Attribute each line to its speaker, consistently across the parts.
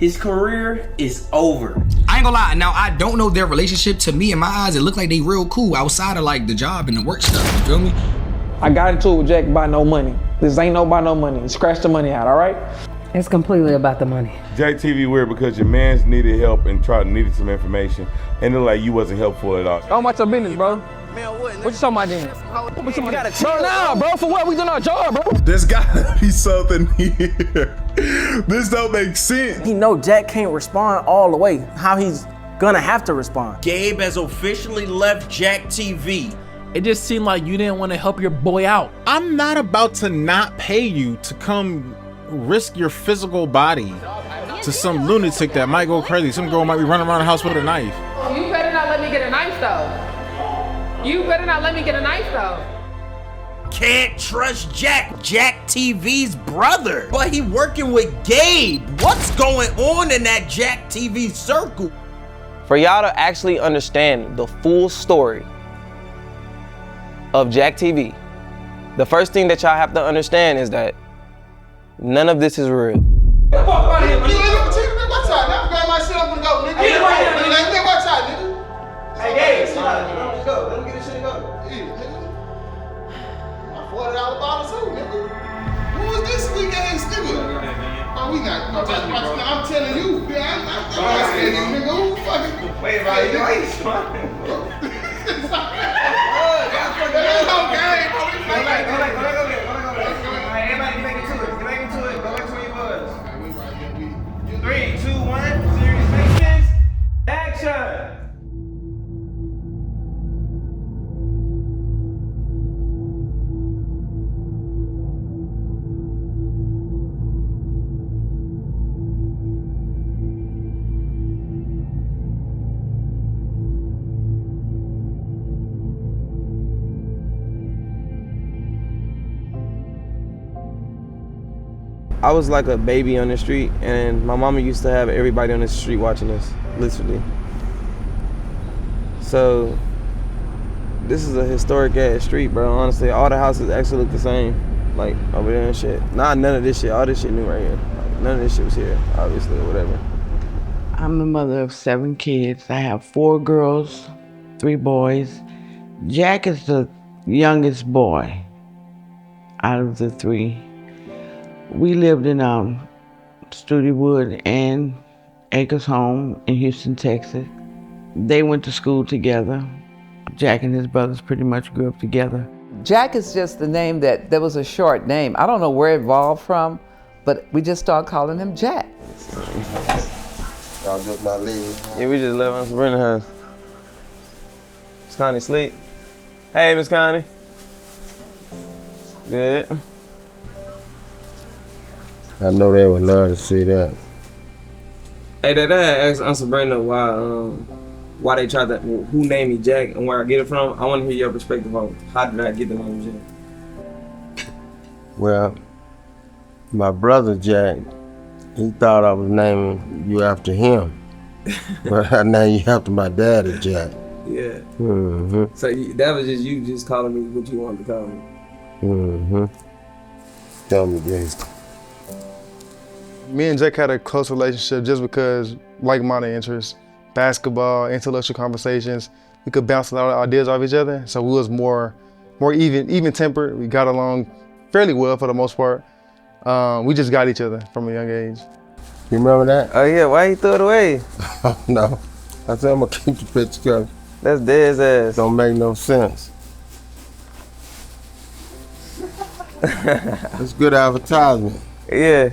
Speaker 1: his career is over.
Speaker 2: I ain't gonna lie, now I don't know their relationship. To me, in my eyes, it looked like they real cool outside of like the job and the work stuff, you feel me?
Speaker 3: I got into it with Jack about no money. This ain't no about no money. Scratch the money out, all right?
Speaker 4: It's completely about the money.
Speaker 5: Jack TV weird because your mans needed help and needed some information, and it like you wasn't helpful at all.
Speaker 3: Don't watch your business, bro. Man, what you talking about then? Bro, nah, bro, for what? We doing our job, bro.
Speaker 6: There's gotta be something here. This don't make sense.
Speaker 7: He know Jack can't respond all the way. How he's gonna have to respond.
Speaker 1: Gabe has officially left Jack TV.
Speaker 8: It just seemed like you didn't want to help your boy out.
Speaker 9: I'm not about to not pay you to come risk your physical body to some lunatic that might go crazy. Some girl might be running around the house with a knife.
Speaker 10: You better not let me get a knife though. You better not let me get a knife though.
Speaker 1: Can't trust Jack TV's brother. But he working with Gabe. What's going on in that Jack TV circle?
Speaker 11: For y'all to actually understand the full story of Jack TV, the first thing that y'all have to understand is that none of this is real.
Speaker 12: I'm telling you, man, I'm scared, nigga. Who fucking? Wait, bro, you ain't smart.
Speaker 13: Everybody get back into it. Get back into it. Go back to where you was. 3, 2, 1. Serious faces. Action.
Speaker 11: I was like a baby on the street, and my mama used to have everybody on the street watching us, literally. So, this is a historic ass street, bro, honestly. All the houses actually look the same, like over there and shit. Nah, none of this shit, all this shit new right here. None of this shit was here, obviously, or whatever.
Speaker 14: I'm the mother of 7 kids. I have 4 girls, 3 boys. Jack is the youngest boy out of the 3. We lived in Studewood and Acres Home in Houston, Texas. They went to school together. Jack and his brothers pretty much grew up together.
Speaker 15: Jack is just the name that was a short name. I don't know where it evolved from, but we just started calling him Jack.
Speaker 11: Y'all just not leaving. Yeah, we just left on Sabrina's house. Miss Connie sleep. Hey, Miss Connie. Good.
Speaker 16: I know they would love to see that.
Speaker 11: Hey, Dad, I asked Aunt Sabrina why they tried that, who named me Jack and where I get it from. I want to hear your perspective on how did I get the name Jack?
Speaker 16: Well, my brother Jack, he thought I was naming you after him. But I named you after my daddy, Jack.
Speaker 11: Yeah.
Speaker 16: Mm-hmm.
Speaker 11: So that was just you just calling me what you wanted to call me.
Speaker 16: Mm-hmm. Tell me this.
Speaker 17: Me and Jack had a close relationship just because like-minded interests, basketball, intellectual conversations. We could bounce a lot of ideas off each other, so we was more even-tempered. We got along fairly well for the most part. We just got each other from a young age.
Speaker 16: You remember that?
Speaker 11: Oh yeah, why you threw it away?
Speaker 16: Oh no, I said I'm gonna keep the picture because
Speaker 11: that's Dad's ass.
Speaker 16: Don't make no sense. It's good advertisement.
Speaker 11: Yeah.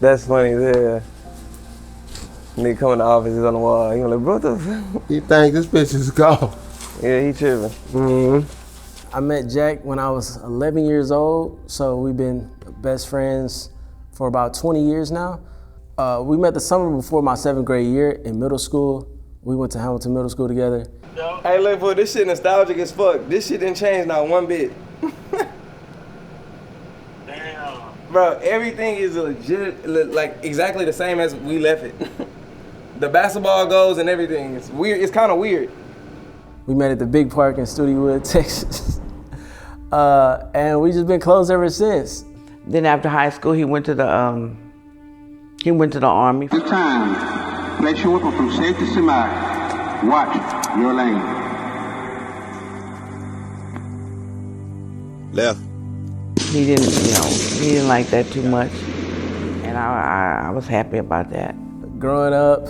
Speaker 11: That's funny as hell. Nigga come in the office, he's on the wall. He like, bro, what the fuck?
Speaker 16: He think this bitch is gone.
Speaker 11: Yeah, he tripping.
Speaker 7: I met Jack when I was 11 years old, so we've been best friends for about 20 years now. We met the summer before my 7th grade year in middle school. We went to Hamilton Middle School together.
Speaker 11: Hey, look, boy, this shit nostalgic as fuck. This shit didn't change not one bit. Bro, everything is legit, like exactly the same as we left it. The basketball goals and everything. It's weird. It's kind of weird.
Speaker 7: We met at the big park in Studewood, Texas. And we just been close ever since.
Speaker 14: Then after high school, he went to the He went to the Army.
Speaker 12: This time, place your weapon from safe to semi. Watch your lane.
Speaker 18: Left.
Speaker 14: He didn't like that too much, and I was happy about that.
Speaker 7: Growing up,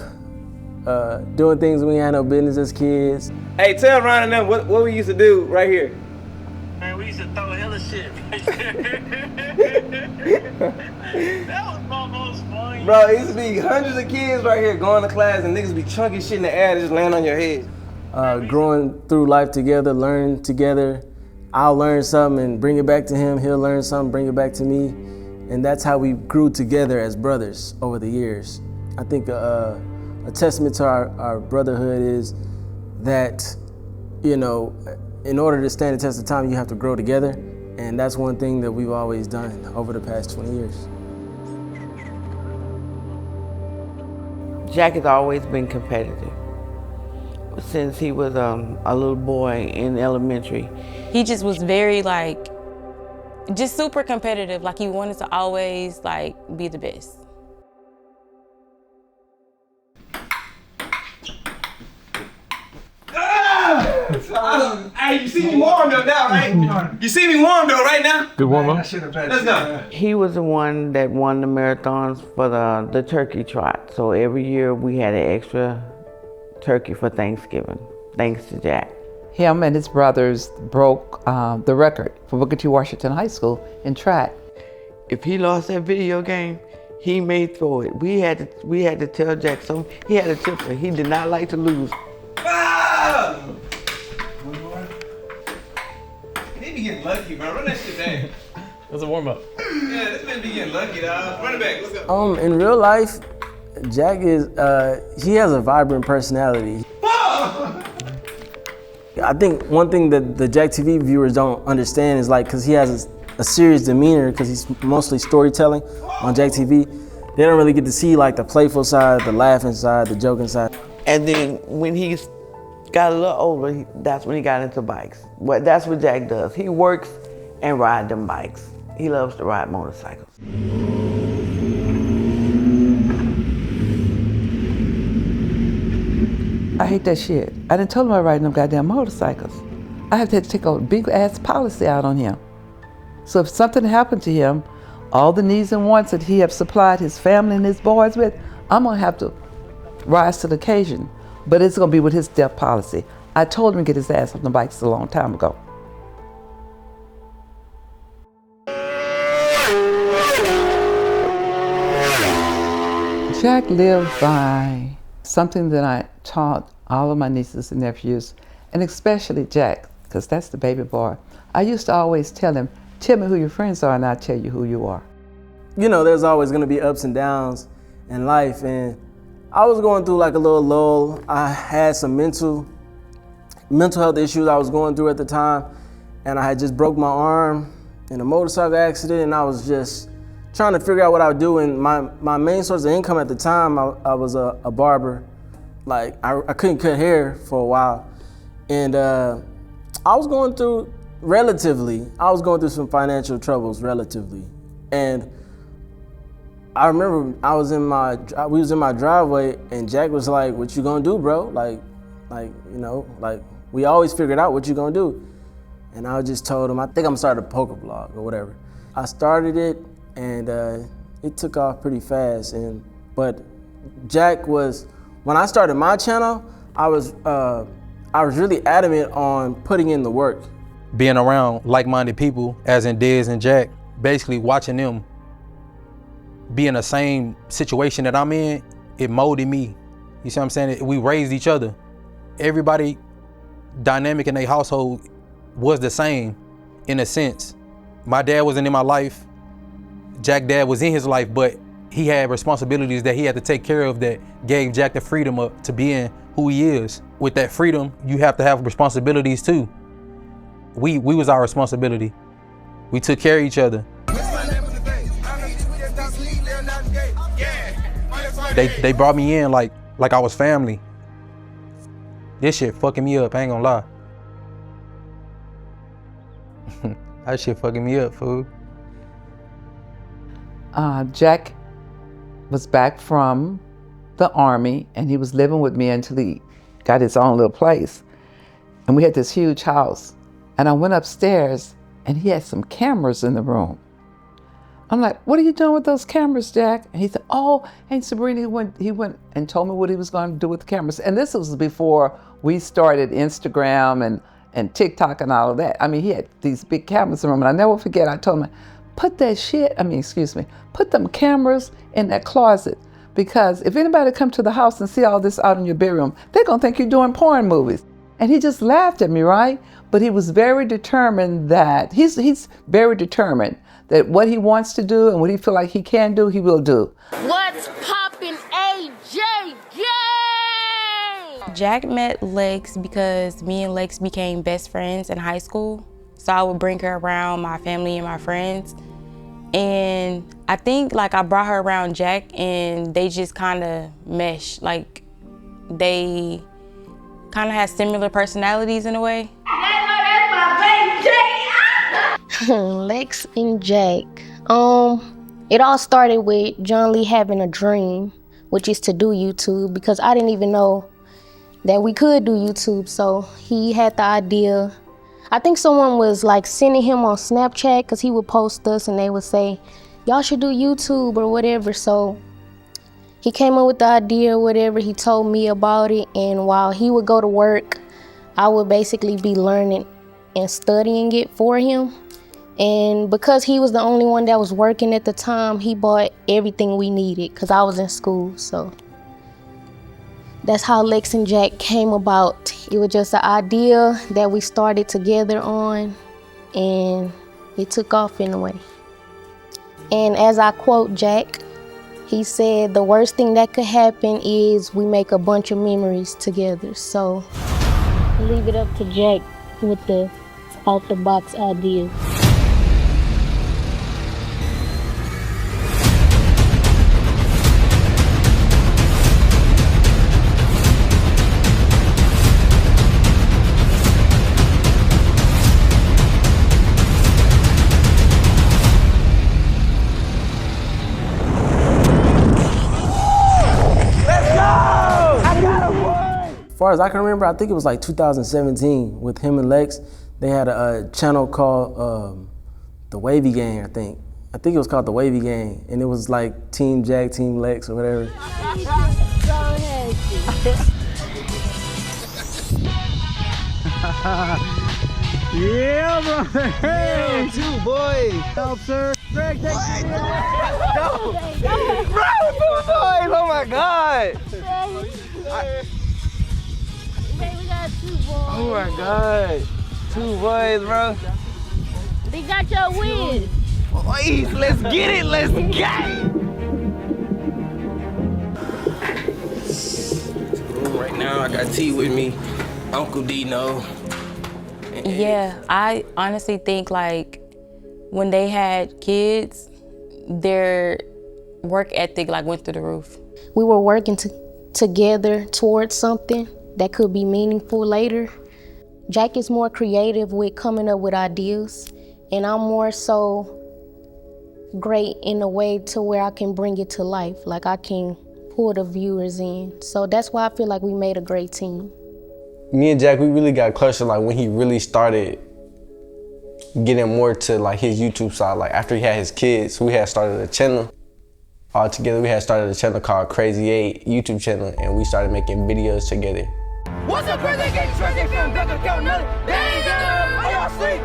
Speaker 7: doing things we had no business as kids.
Speaker 11: Hey, tell Ron and them what we used to do right here.
Speaker 13: Man, we used to throw hella shit. That was my most fun.
Speaker 11: Bro, it used to be hundreds of kids right here going to class and niggas be chunking shit in the air and just land on your head.
Speaker 7: Growing through life together, learning together. I'll learn something and bring it back to him. He'll learn something, bring it back to me. And that's how we grew together as brothers over the years. I think a testament to our brotherhood is that, you know, in order to stand the test of time, you have to grow together. And that's one thing that we've always done over the past 20 years.
Speaker 14: Jack has always been competitive. Since he was a little boy in elementary.
Speaker 19: He just was very just super competitive. Like he wanted to always be the best.
Speaker 13: Hey, you see me warmed up now, right? You see me warmed up right now?
Speaker 3: Good warm up.
Speaker 13: Let's go.
Speaker 14: He was the one that won the marathons for the turkey trot. So every year we had an extra turkey for Thanksgiving, thanks to Jack.
Speaker 15: Him and his brothers broke the record for Booker T. Washington High School in track.
Speaker 14: If he lost that video game, he may throw it. We had to tell Jack something. He had a temper. He did not like to lose.
Speaker 13: Ah! He be getting lucky, bro. Run that shit back.
Speaker 3: That's a warm up.
Speaker 13: Yeah, this man be getting lucky, dog. Run it back. Let's go.
Speaker 7: In real life, Jack is, he has a vibrant personality. I think one thing that the Jack TV viewers don't understand is because he has a serious demeanor, because he's mostly storytelling on Jack TV. They don't really get to see the playful side, the laughing side, the joking side.
Speaker 14: And then when he got a little older, that's when he got into bikes. That's what Jack does. He works and rides them bikes. He loves to ride motorcycles.
Speaker 15: I hate that shit. I didn't tell him about riding them goddamn motorcycles. I have to take a big ass policy out on him. So if something happened to him, all the needs and wants that he have supplied his family and his boys with, I'm gonna have to rise to the occasion. But it's gonna be with his death policy. I told him to get his ass on the bikes a long time ago. Jack lived by something that I taught all of my nieces and nephews, and especially Jack, because that's the baby boy. I used to always tell him, tell me who your friends are and I'll tell you who you are.
Speaker 7: You know, there's always gonna be ups and downs in life, and I was going through a little lull. I had some mental health issues I was going through at the time, and I had just broke my arm in a motorcycle accident, and I was just trying to figure out what I would do. And my main source of income at the time, I was a barber. I couldn't cut hair for a while. And I was going through some financial troubles relatively. And I remember we was in my driveway, and Jack was like, what you gonna do, bro? We always figured out what you gonna do. And I just told him, I think I'm gonna start a poker blog or whatever. I started it, and it took off pretty fast. But Jack was, when I started my channel, I was really adamant on putting in the work.
Speaker 20: Being around like-minded people, as in Dez and Jack, basically watching them be in the same situation that I'm in, it molded me. You see what I'm saying? We raised each other. Everybody dynamic in their household was the same in a sense. My dad wasn't in my life. Jack's dad was in his life, but he had responsibilities that he had to take care of that gave Jack the freedom to being who he is. With that freedom, you have to have responsibilities too. We was our responsibility. We took care of each other. They brought me in like I was family. This shit fucking me up, I ain't gonna lie. That shit fucking me up, fool.
Speaker 15: Jack was back from the Army, and he was living with me until he got his own little place. And we had this huge house. And I went upstairs, and he had some cameras in the room. I'm like, what are you doing with those cameras, Jack? And he said, oh, and Sabrina, he went and told me what he was going to do with the cameras. And this was before we started Instagram and TikTok and all of that. I mean, he had these big cameras in the room, and I never forget, I told him, put them cameras in that closet, because if anybody come to the house and see all this out in your bedroom, they're gonna think you're doing porn movies. And he just laughed at me, right? But he was very determined that, he's very determined that what he wants to do and what he feel like he can do, he will do.
Speaker 18: What's poppin', AJ?
Speaker 19: Jack met Lex because me and Lex became best friends in high school. So I would bring her around my family and my friends. And I think like I brought her around Jack and they just kind of meshed. Like they kind of had similar personalities in a way.
Speaker 18: Lex and Jack. It all started with Jaunley having a dream, which is to do YouTube, because I didn't even know that we could do YouTube. So he had the idea. I think someone was like sending him on Snapchat, because he would post us and they would say, y'all should do YouTube or whatever. So he came up with the idea or whatever. He told me about it, and while he would go to work, I would basically be learning and studying it for him. And because he was the only one that was working at the time, he bought everything we needed because I was in school. So that's how Lex and Jack came about. It was just an idea that we started together on, and it took off in a way. And as I quote Jack, he said, the worst thing that could happen is we make a bunch of memories together. So leave it up to Jack with the out-the-box idea.
Speaker 7: As far as I can remember, I think it was like 2017 with him and Lex. They had a channel called The Wavy Gang, I think. I think it was called The Wavy Gang, and it was like Team Jack, Team Lex, or whatever.
Speaker 13: Yeah, brother. Hey, two boys. Help, sir. Greg, take it. Go. Bro, two boys. Oh my God.
Speaker 18: We got 2 boys.
Speaker 13: Oh my God. 2 boys, bro.
Speaker 18: They got your win.
Speaker 13: Boys, let's get it. Let's get it.
Speaker 11: Right now, I got T with me. Uncle Dino.
Speaker 19: Yeah, I honestly think like when they had kids, their work ethic like went through the roof.
Speaker 18: We were working together towards something that could be meaningful later. Jack is more creative with coming up with ideas, and I'm more so great in a way to where I can bring it to life, like I can pull the viewers in. So that's why I feel like we made a great team.
Speaker 11: Me and Jack, we really got closer like when he really started getting more to like his YouTube side. Like after he had his kids, we had started a channel. All together, we had started a channel called Crazy 8 YouTube channel, and we started making videos together.
Speaker 13: What's up, Crazy 8? Get tricky from back up, count another. Danger! Are y'all asleep?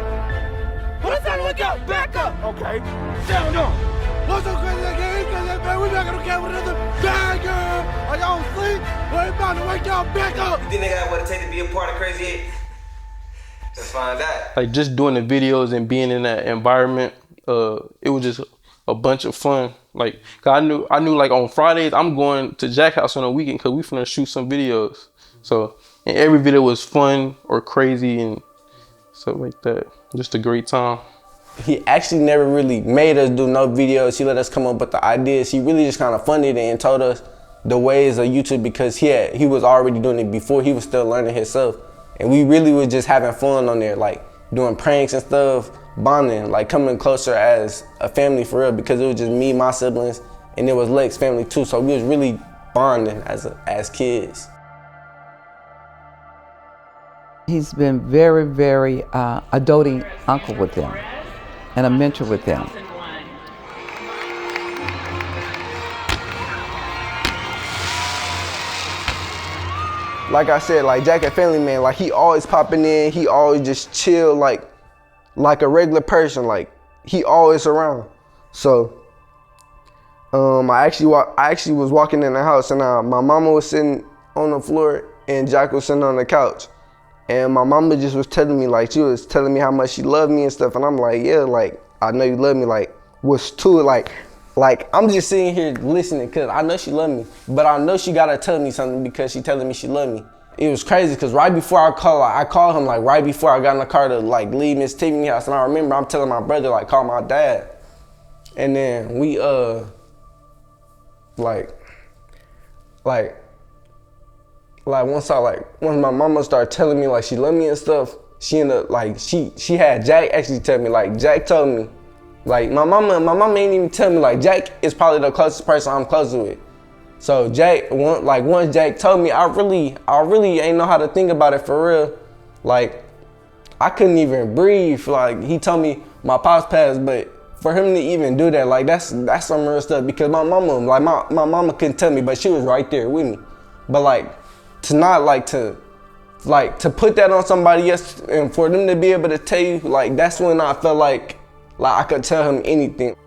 Speaker 13: Well, it's time to wake up. Back up. Okay. Down, down. What's up, Crazy 8? We back on the camera with another banger. Are y'all asleep? We're about to wake y'all back up.
Speaker 11: You think they got what it takes to be a part of Crazy 8? Let's find out.
Speaker 21: Like just doing the videos and being in that environment, it was just a bunch of fun. Like, cause I knew like on Fridays I'm going to Jack House on a weekend because we finna shoot some videos. So, and every video was fun or crazy and stuff like that. Just a great time.
Speaker 11: He actually never really made us do no videos. He let us come up with the ideas. He really just kind of funded it and told us the ways of YouTube because he was already doing it before. He was still learning himself. And we really was just having fun on there, like doing pranks and stuff, bonding, like coming closer as a family for real, because it was just me, my siblings, and it was Lex's family too. So we was really bonding as kids.
Speaker 15: He's been very, very a doting uncle with them and a mentor with them.
Speaker 2: Like I said, like Jack a family man, like he always popping in, he always just chill like a regular person, like he always around. So I actually was walking in the house and my mama was sitting on the floor and Jack was sitting on the couch. And my mama just was telling me, like, she was telling me how much she loved me and stuff. And I'm like, yeah, like, I know you love me. Like, what's to it? Like I'm just sitting here listening because I know she loved me. But I know she gotta tell me something because she telling me she loved me. It was crazy because right before I called him, like, right before I got in the car to, like, leave Miss Tiffany's house. And I remember I'm telling my brother, like, call my dad. And then we, once my mama started telling me like she loved me and stuff, she ended up like she had Jack actually tell me, like Jack told me, like my mama ain't even tell me, like Jack is probably the closest person I'm close with. So once Jack told me, I really ain't know how to think about it for real. Like I couldn't even breathe. Like he told me my pops passed, but for him to even do that, like that's some real stuff because my mama couldn't tell me, but she was right there with me. But like to not to put that on somebody else and for them to be able to tell you, like that's when I felt like I could tell him anything.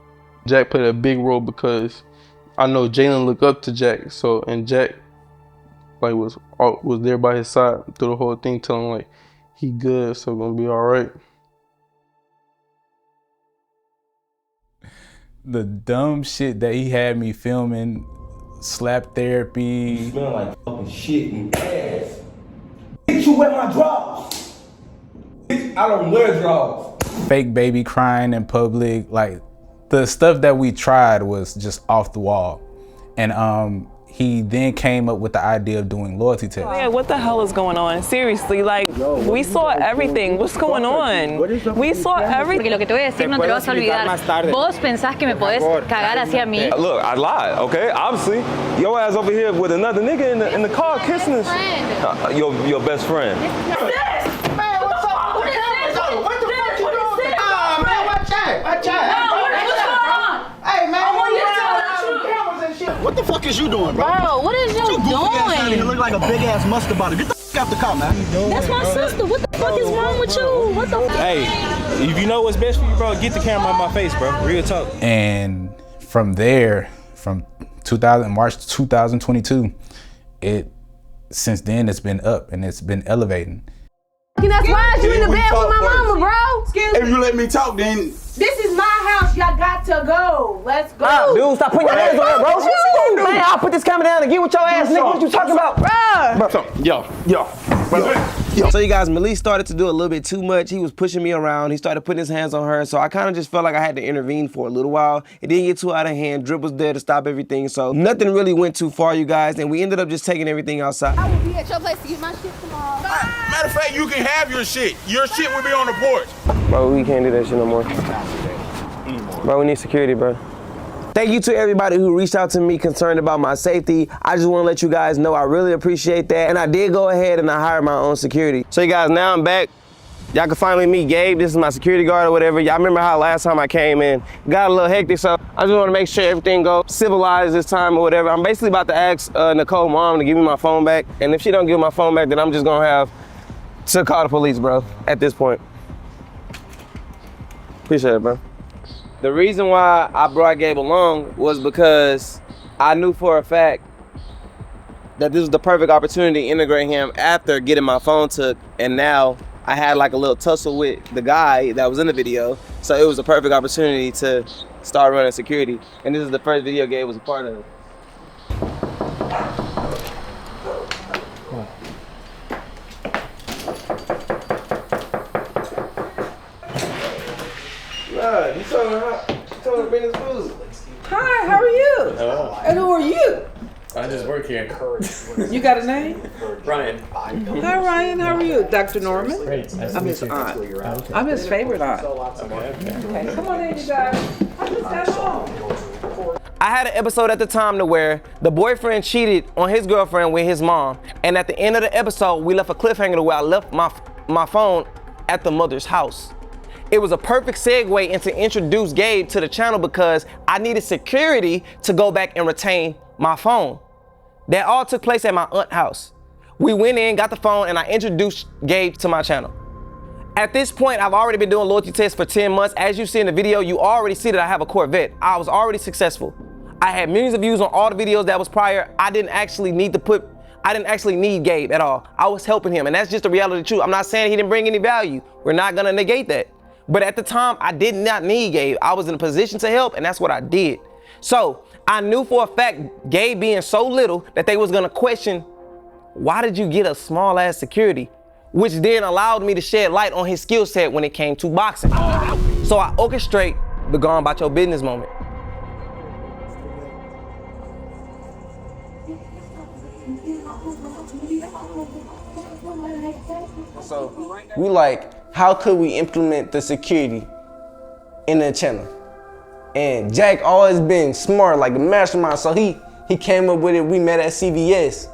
Speaker 21: Jack played a big role because I know Jalen looked up to Jack, and Jack like was there by his side through the whole thing, telling him like he good, so gonna be all right.
Speaker 22: The dumb shit that he had me filming, slap therapy.
Speaker 23: You smell like fucking shit and ass. Bitch, you wear my drawers. Bitch, I don't wear drawers.
Speaker 22: Fake baby crying in public. Like the stuff that we tried was just off the wall. And he then came up with the idea of doing loyalty tests.
Speaker 24: Yeah, what the hell is going on? Seriously, like, we saw everything. What's going on? We saw everything.
Speaker 25: Porque lo que te voy a decir no te lo vas a olvidar. Vos pensás que me podés cagar hacia mí.
Speaker 26: Look, I lied, okay? Obviously, your ass over here with another nigga in the car kissing us. Your best friend.
Speaker 12: Man, what's up? What the fuck you doing? Ah, man, watch out. Hey, man,
Speaker 27: what the fuck is you doing, bro?
Speaker 25: Bro, what is you doing?
Speaker 27: You look like a big ass mustard bottle. Get the fuck out the car, man.
Speaker 25: That's my sister. What the fuck is wrong with you? What the fuck?
Speaker 27: Hey, if you know what's best for you, bro, get the camera on my face, bro. Real talk.
Speaker 22: And from there, from March 2022, since then it's been up and it's been elevating.
Speaker 28: That's why you in the bed with my mama, bro. Excuse me.
Speaker 27: If you let me talk, then.
Speaker 28: This is my house. Y'all got to go. Let's go.
Speaker 11: Dude, stop putting your hands on her, bro. What you gonna do? Man, I'll put this camera down and get with your ass, nigga. What you talking about? Yo. So you guys, Malik started to do a little bit too much. He was pushing me around. He started putting his hands on her. So I kind of just felt like I had to intervene for a little while. It didn't get too out of hand. Drip was there to stop everything. So nothing really went too far, you guys. And we ended up just taking everything outside.
Speaker 28: I will be at your place to get my shit tomorrow.
Speaker 27: Matter of fact, you can have your shit. Your shit will be on the porch.
Speaker 11: Bro, we can't do that shit no more. Bro, we need security, bro. Thank you to everybody who reached out to me concerned about my safety. I just want to let you guys know I really appreciate that. And I did go ahead and I hired my own security. So you guys, now I'm back. Y'all can finally meet Gabe. This is my security guard or whatever. Y'all remember how last time I came in, got a little hectic, so I just want to make sure everything goes civilized this time or whatever. I'm basically about to ask Nicole's mom to give me my phone back. And if she don't give my phone back, then I'm just gonna have to call the police, bro, at this point. Appreciate it, bro. The reason why I brought Gabe along was because I knew for a fact that this was the perfect opportunity to integrate him after getting my phone took, and now I had like a little tussle with the guy that was in the video, so it was a perfect opportunity to start running security, and this is the first video Gabe was a part of. You told her to bring this food.
Speaker 15: Hi, how are you? And who are you?
Speaker 29: I just work here.
Speaker 15: You got a name?
Speaker 29: Ryan.
Speaker 15: Hi, Ryan. How are you? Dr. Norman? I'm his aunt. I'm his favorite aunt. Okay, come on in, you guys. I just got home.
Speaker 11: I had an episode at the time to where the boyfriend cheated on his girlfriend with his mom. And at the end of the episode, we left a cliffhanger to where I left my phone at the mother's house. It was a perfect segue into introduce Gabe to the channel because I needed security to go back and retain my phone. That all took place at my aunt's house. We went in, got the phone, and I introduced Gabe to my channel. At this point, I've already been doing loyalty tests for 10 months. As you see in the video, you already see that I have a Corvette. I was already successful. I had millions of views on all the videos that was prior. I didn't actually need Gabe at all. I was helping him, and that's just the reality of the truth. I'm not saying he didn't bring any value. We're not gonna negate that. But at the time, I did not need Gabe. I was in a position to help, and that's what I did. So I knew for a fact, Gabe being so little, that they was gonna question, why did you get a small ass security? Which then allowed me to shed light on his skill set when it came to boxing. So I orchestrate the go on about your business moment.
Speaker 2: So we like, how could we implement the security in the channel? And Jack always been smart, like a mastermind. So he came up with it. We met at CVS,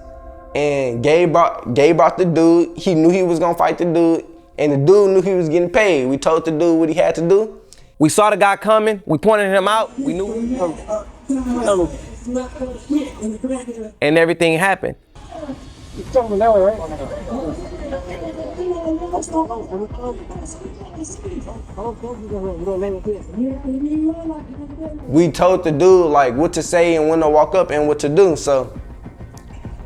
Speaker 2: and Gabe brought the dude. He knew he was gonna fight the dude, and the dude knew he was getting paid. We told the dude what he had to do.
Speaker 11: We saw the guy coming. We pointed him out. We knew he was coming. And everything happened.
Speaker 2: We told the dude like what to say and when to walk up and what to do. So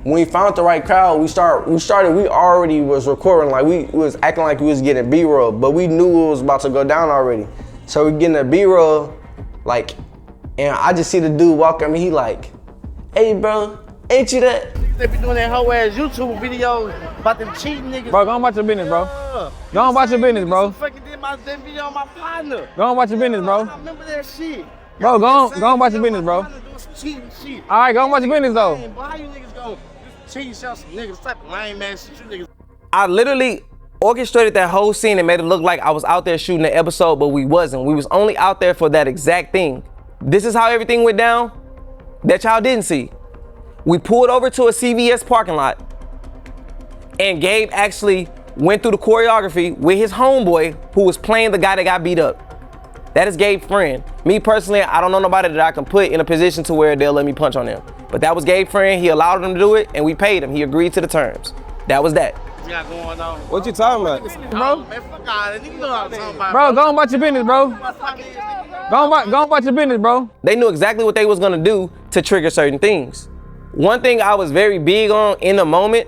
Speaker 2: when we found the right crowd, we already was recording, like we was acting like we was getting B-roll, but we knew it was about to go down already. So we getting a B-roll, like, and I just see the dude walk at me, he like, hey bro, ain't you that?
Speaker 12: They be doing that whole ass YouTube video about them cheating niggas.
Speaker 3: Bro, go on about your business, bro. Go on about your business, bro.
Speaker 12: Fucking did my video on my partner.
Speaker 3: Go on about your business, bro.
Speaker 12: I remember that shit.
Speaker 3: Bro, go on about your business, bro.
Speaker 12: Cheating shit.
Speaker 3: All right, go on about your business, though.
Speaker 12: How you niggas gonna cheat yourself some niggas, type of lame ass shit you niggas.
Speaker 11: I literally orchestrated that whole scene and made it look like I was out there shooting the episode, but we wasn't. We was only out there for that exact thing. This is how everything went down that y'all didn't see. We pulled over to a CVS parking lot, and Gabe actually went through the choreography with his homeboy who was playing the guy that got beat up. That is Gabe's friend. Me personally, I don't know nobody that I can put in a position to where they'll let me punch on them. But that was Gabe's friend. He allowed him to do it, and we paid him. He agreed to the terms. That was that.
Speaker 12: Going on.
Speaker 11: What you talking about?
Speaker 3: Bro?
Speaker 12: Man, fuck all that. Niggas know what I'm talking about.
Speaker 3: Bro, go on about your business, bro. Go on about your business, bro.
Speaker 11: They knew exactly what they was gonna do to trigger certain things. One thing I was very big on in the moment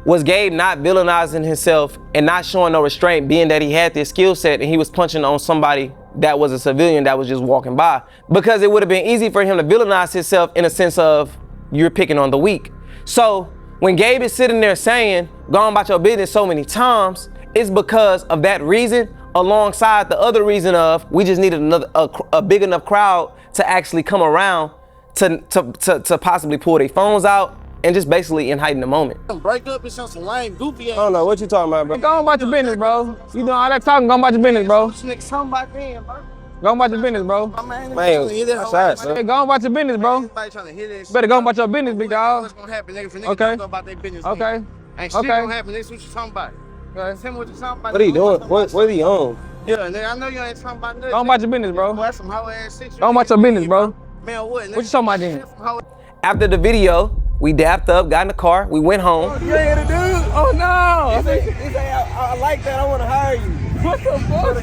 Speaker 11: was Gabe not villainizing himself and not showing no restraint, being that he had this skill set and he was punching on somebody that was a civilian that was just walking by. Because it would have been easy for him to villainize himself in a sense of you're picking on the weak. So when Gabe is sitting there saying, go on about your business so many times, it's because of that reason, alongside the other reason of we just needed a big enough crowd to actually come around to possibly pull their phones out and just basically heighten the moment.
Speaker 12: Break up and show some lame goofy ass.
Speaker 11: I don't know what you talking about, bro.
Speaker 3: Go on about your business, bro. You doing all that talking, go on about your business, bro.
Speaker 12: Niggas talking about them, bro.
Speaker 3: Go on about your business, bro.
Speaker 11: Man, outside, son.
Speaker 3: Hey, go on about your business, bro.
Speaker 12: Everybody trying to hear that shit.
Speaker 3: Better go on about your business, big dog.
Speaker 12: What's gonna happen, nigga? For niggas
Speaker 3: Okay.
Speaker 12: to go about their business.
Speaker 3: Okay.
Speaker 12: Ain't shit gonna happen. That's what you talking about.
Speaker 3: Okay.
Speaker 12: Tell me what you talking about.
Speaker 11: What are you doing? What are you on?
Speaker 12: Yeah, nigga, I know you ain't talking about nothing.
Speaker 3: Go on about your business, bro.
Speaker 12: Boy, that's some hoe ass shit.
Speaker 3: Go on about your business, bro.
Speaker 12: Man, what?
Speaker 3: What you talking about then?
Speaker 11: After the video, we dapped up, got in the car, we went home.
Speaker 12: You ain't the dude?
Speaker 3: Oh no!
Speaker 12: He say, I like that, I wanna hire you.
Speaker 3: What the fuck?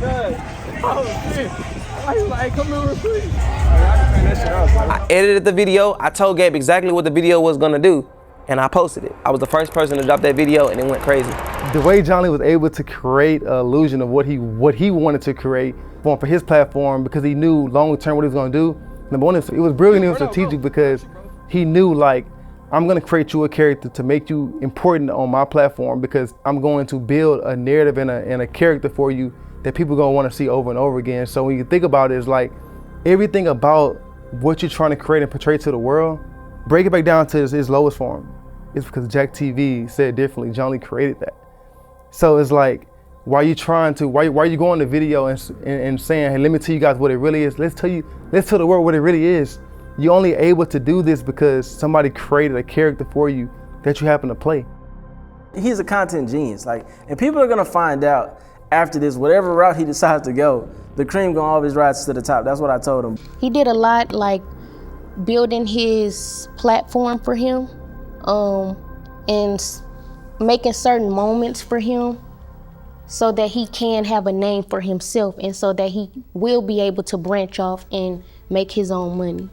Speaker 3: Oh shit. Why you like, come here real quick?
Speaker 11: I edited the video, I told Gabe exactly what the video was gonna do, and I posted it. I was the first person to drop that video and it went crazy.
Speaker 1: The way Jaunley was able to create an illusion of what he wanted to create for his platform, because he knew long term what he was gonna do. Number one, it was brilliant and strategic because he knew, like, I'm gonna create you a character to make you important on my platform, because I'm going to build a narrative and a character for you that people are gonna wanna see over and over again. So when you think about it, it's like everything about what you're trying to create and portray to the world, break it back down to its lowest form. It's because Jack TV said differently. Jaunley created that. So it's like, why are you going to video and saying, hey, let me tell you guys what it really is. Let's tell the world what it really is. You're only able to do this because somebody created a character for you that you happen to play.
Speaker 7: He's a content genius, and people are gonna find out after this, whatever route he decides to go, the cream gonna always rise to the top. That's what I told him.
Speaker 18: He did a lot, building his platform for him, and making certain moments for him so that he can have a name for himself and so that he will be able to branch off and make his own money.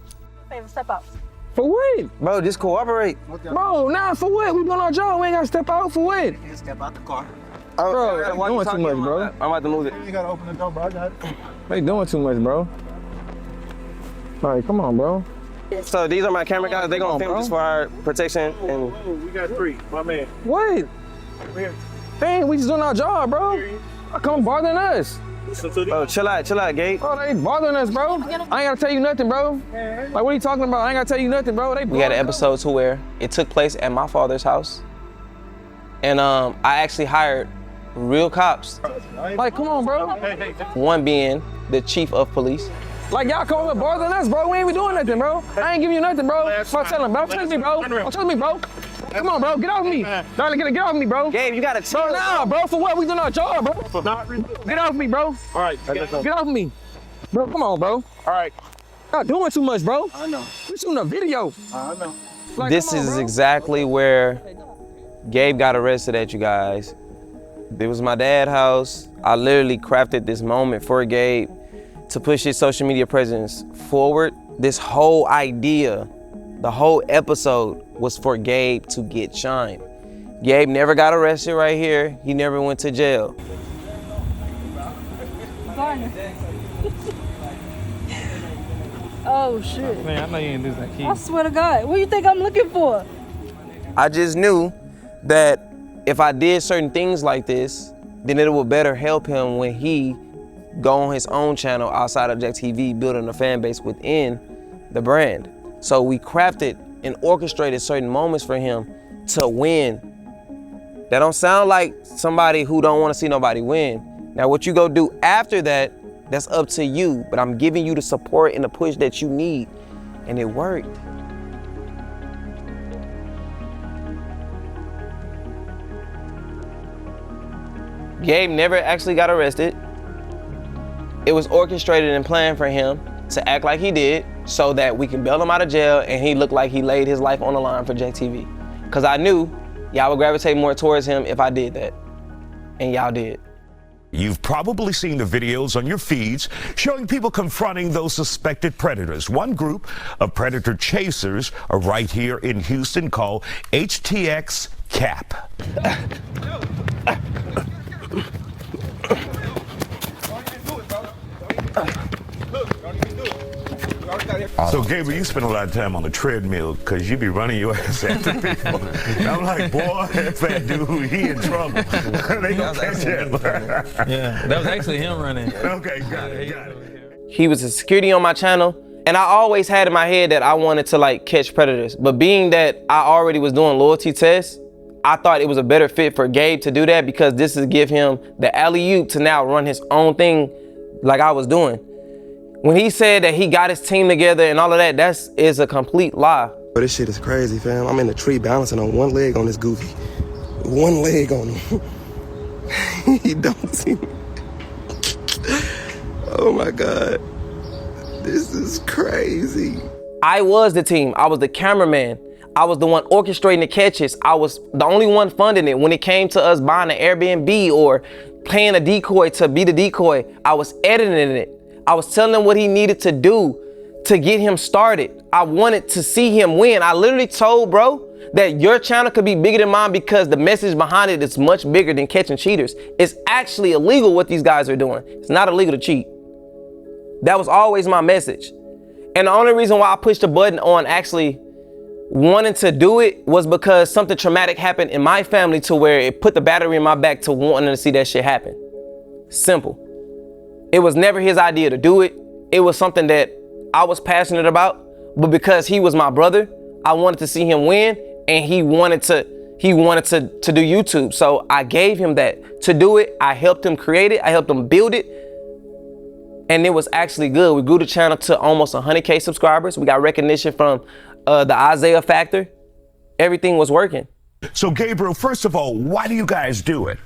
Speaker 25: Step out.
Speaker 11: For what? Bro, just cooperate.
Speaker 3: Bro, nah, for what? We doing our job. We ain't gotta step out for what?
Speaker 25: Step out the car.
Speaker 3: Bro, they doing too much, bro.
Speaker 11: I'm about to move it.
Speaker 25: You gotta open the door, bro. I got it.
Speaker 3: They doing too much, bro. All right, come on, bro.
Speaker 11: So these are my camera guys. They gonna film this for our protection. And
Speaker 25: We got 3, my man.
Speaker 3: What? Dang, we just doing our job, bro. How come bothering us?
Speaker 11: Bro, chill out, Gabe.
Speaker 3: Bro, they ain't bothering us, bro. I ain't gotta tell you nothing, bro. Like, what are you talking about? I ain't gotta tell you nothing, bro.
Speaker 11: We had an episode to where it took place at my father's house. And I actually hired real cops.
Speaker 3: Like, come on, bro.
Speaker 11: One being the chief of police.
Speaker 3: Like, y'all come over bothering us, bro. We ain't even doing nothing, bro. I ain't giving you nothing, bro. I'm telling, bro. Trust me, bro. Trust me, bro. Come on, bro. Get off me. Darling, get off me, bro.
Speaker 11: Gabe, you gotta chill.
Speaker 3: Bro, nah, bro. For what? We doing our job, bro. Get off me, bro.
Speaker 25: All right,
Speaker 3: Get off me. Bro, come on, bro.
Speaker 25: All right.
Speaker 3: Not doing too much, bro.
Speaker 25: I know.
Speaker 3: We shooting a video.
Speaker 25: I know.
Speaker 3: Like,
Speaker 11: This is exactly where Gabe got arrested at, you guys. It was my dad's house. I literally crafted this moment for Gabe to push his social media presence forward. This whole idea, the whole episode was for Gabe to get shine. Gabe never got arrested right here. He never went to jail.
Speaker 25: Oh, shit.
Speaker 3: Man, I know you ain't losing that key.
Speaker 25: I swear to God. What do you think I'm looking for?
Speaker 11: I just knew that if I did certain things like this, then it would better help him when he go on his own channel outside of Jack TV, building a fan base within the brand. So we crafted and orchestrated certain moments for him to win. That don't sound like somebody who don't want to see nobody win. Now what you go do after that, that's up to you, but I'm giving you the support and the push that you need, and it worked. Gabe never actually got arrested. It was orchestrated and planned for him to act like he did so that we can bail him out of jail and he looked like he laid his life on the line for Jack TV. Cause I knew y'all would gravitate more towards him if I did that, and y'all did.
Speaker 4: You've probably seen the videos on your feeds showing people confronting those suspected predators. One group of predator chasers are right here in Houston called HTX CAP. So, Gabriel, you spend a lot of time on the treadmill because you be running your ass after people. I'm like, boy, that fat dude, he in trouble. They gonna catch him.
Speaker 20: Yeah, that was actually him running.
Speaker 4: Okay, got it.
Speaker 11: He was a security on my channel, and I always had in my head that I wanted to catch predators. But being that I already was doing loyalty tests, I thought it was a better fit for Gabe to do that because this is give him the alley-oop to now run his own thing like I was doing. When he said that he got his team together and all of that, that is a complete lie.
Speaker 5: But this shit is crazy, fam. I'm in the tree balancing on one leg on this goofy. One leg on him. He don't see me. Oh my God. This is crazy.
Speaker 11: I was the team. I was the cameraman. I was the one orchestrating the catches. I was the only one funding it. When it came to us buying an Airbnb or paying a decoy to be the decoy, I was editing it. I was telling him what he needed to do to get him started. I wanted to see him win. I literally told bro that your channel could be bigger than mine because the message behind it is much bigger than catching cheaters. It's actually illegal what these guys are doing. It's not illegal to cheat. That was always my message. And the only reason why I pushed the button on actually wanting to do it was because something traumatic happened in my family to where it put the battery in my back to wanting to see that shit happen. Simple. It was never his idea to do it. It was something that I was passionate about, but because he was my brother, I wanted to see him win, and he he wanted to do YouTube. So I gave him that to do it. I helped him create it. I helped him build it. And it was actually good. We grew the channel to almost 100K subscribers. We got recognition from the Isaiah Factor. Everything was working.
Speaker 4: So Gabriel, first of all, why do you guys do it?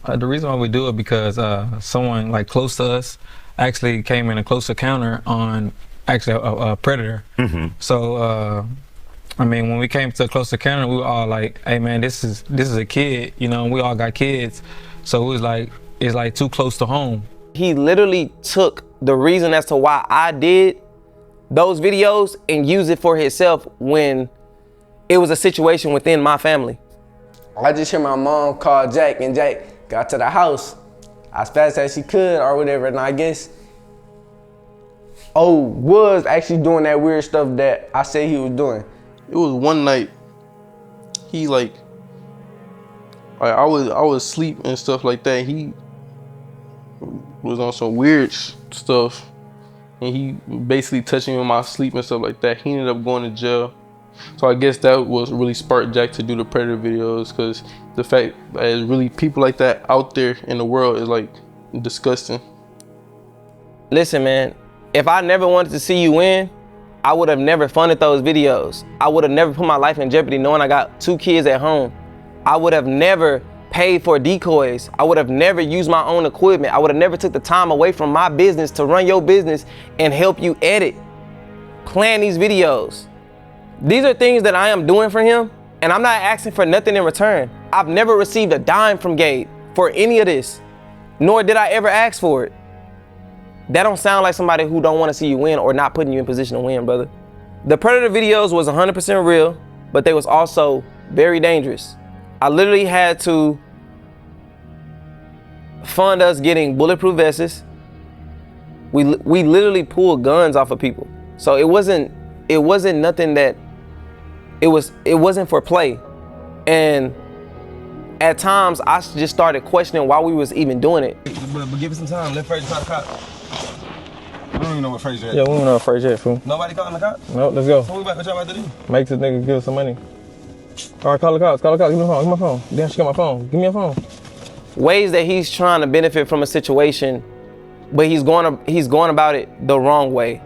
Speaker 27: The reason why we do it because someone like close to us actually came in a close encounter on actually a predator. So I mean, when we came to a close encounter, we were all like, "Hey man, this is a kid," you know. We all got kids, so it was like it's like too close to home.
Speaker 11: He literally took the reason as to why I did those videos and used it for himself when it was a situation within my family.
Speaker 2: I just hear my mom call Jack, and Jack got to the house as fast as she could or whatever, and I guess was actually doing that weird stuff that I said he was doing.
Speaker 21: It was one night, he like I was asleep and stuff like that. He was on some weird stuff, and he basically touching me in my sleep and stuff like that. He ended up going to jail. So I guess that was really sparked Jack to do the Predator videos, because the fact that there's really people like that out there in the world is like disgusting.
Speaker 11: Listen, man, if I never wanted to see you win, I would have never funded those videos. I would have never put my life in jeopardy knowing I got 2 kids at home. I would have never paid for decoys. I would have never used my own equipment. I would have never took the time away from my business to run your business and help you edit, plan these videos. These are things that I am doing for him, and I'm not asking for nothing in return. I've never received a dime from Gabe for any of this, nor did I ever ask for it. That don't sound like somebody who don't want to see you win or not putting you in position to win, brother. The Predator videos was 100% real, but they was also very dangerous. I literally had to fund us getting bulletproof vests. We literally pulled guns off of people. So it wasn't nothing that, it wasn't for play. And at times I just started questioning why we was even doing it.
Speaker 23: But give it some time. Let Frazier call the cops. We don't even know what Frazier is.
Speaker 27: Yeah, we don't know what Frazier is, fool.
Speaker 23: Nobody calling the cops?
Speaker 27: Nope, let's go.
Speaker 23: So what y'all about to do?
Speaker 27: Make this nigga give us some money. All right, call the cops, give me my phone. Damn, she got my phone, give me your phone.
Speaker 11: Ways that he's trying to benefit from a situation, but he's going about it the wrong way.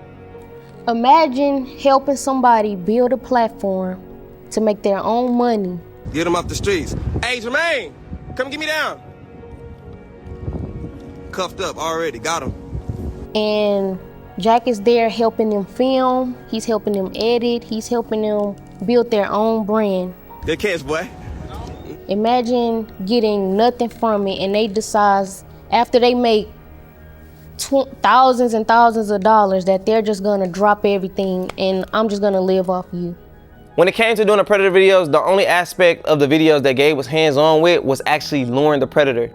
Speaker 18: Imagine helping somebody build a platform to make their own money.
Speaker 23: Get them off the streets. Hey, Jermaine, come get me down. Cuffed up already, got him.
Speaker 18: And Jack is there helping them film, he's helping them edit, he's helping them build their own brand.
Speaker 23: Good catch, boy.
Speaker 18: Imagine getting nothing from it, and they decide after they make thousands and thousands of dollars that they're just gonna drop everything and I'm just gonna live off you.
Speaker 11: When it came to doing the Predator videos, the only aspect of the videos that Gabe was hands-on with was actually luring the Predator.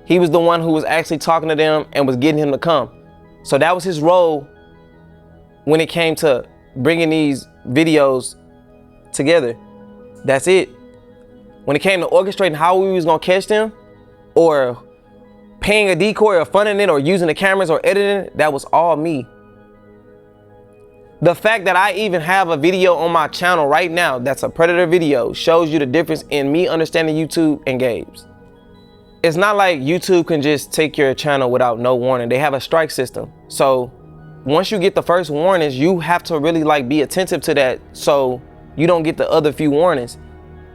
Speaker 11: He was the one who was actually talking to them and was getting him to come. So that was his role when it came to bringing these videos together. That's it. When it came to orchestrating how we was gonna catch them, or paying a decoy or funding it or using the cameras or editing it, that was all me. The fact that I even have a video on my channel right now that's a Predator video shows you the difference in me understanding YouTube and Gabe's. It's not like YouTube can just take your channel without no warning. They have a strike system. So once you get the first warnings, you have to really like be attentive to that so you don't get the other few warnings.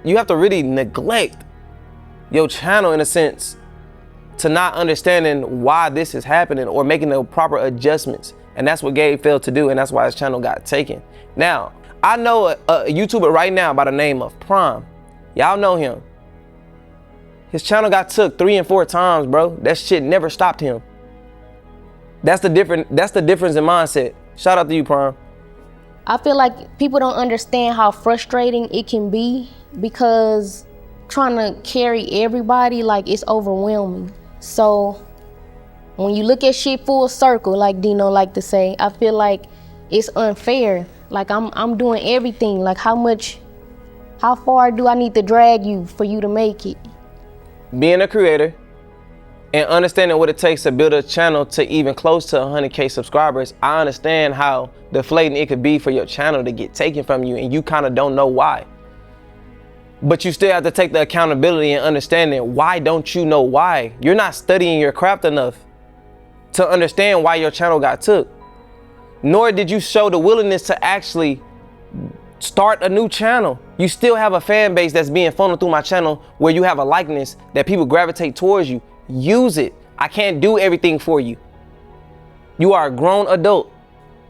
Speaker 11: You have to really neglect your channel in a sense to not understanding why this is happening or making the proper adjustments. And that's what Gabe failed to do, and that's why his channel got taken. Now, I know a YouTuber right now by the name of Prime. Y'all know him. His channel got took 3 and 4 times, bro. That shit never stopped him. That's the difference in mindset. Shout out to you, Prime.
Speaker 18: I feel like people don't understand how frustrating it can be because trying to carry everybody, like, it's overwhelming. So when you look at shit full circle, like Dino like to say, I feel like it's unfair. Like I'm doing everything. Like how far do I need to drag you for you to make it?
Speaker 11: Being a creator and understanding what it takes to build a channel to even close to 100K subscribers, I understand how deflating it could be for your channel to get taken from you and you kind of don't know why. But you still have to take the accountability and understanding why don't you know why? You're not studying your craft enough to understand why your channel got took. Nor did you show the willingness to actually start a new channel. You still have a fan base that's being funneled through my channel where you have a likeness that people gravitate towards you. Use it. I can't do everything for you. You are a grown adult.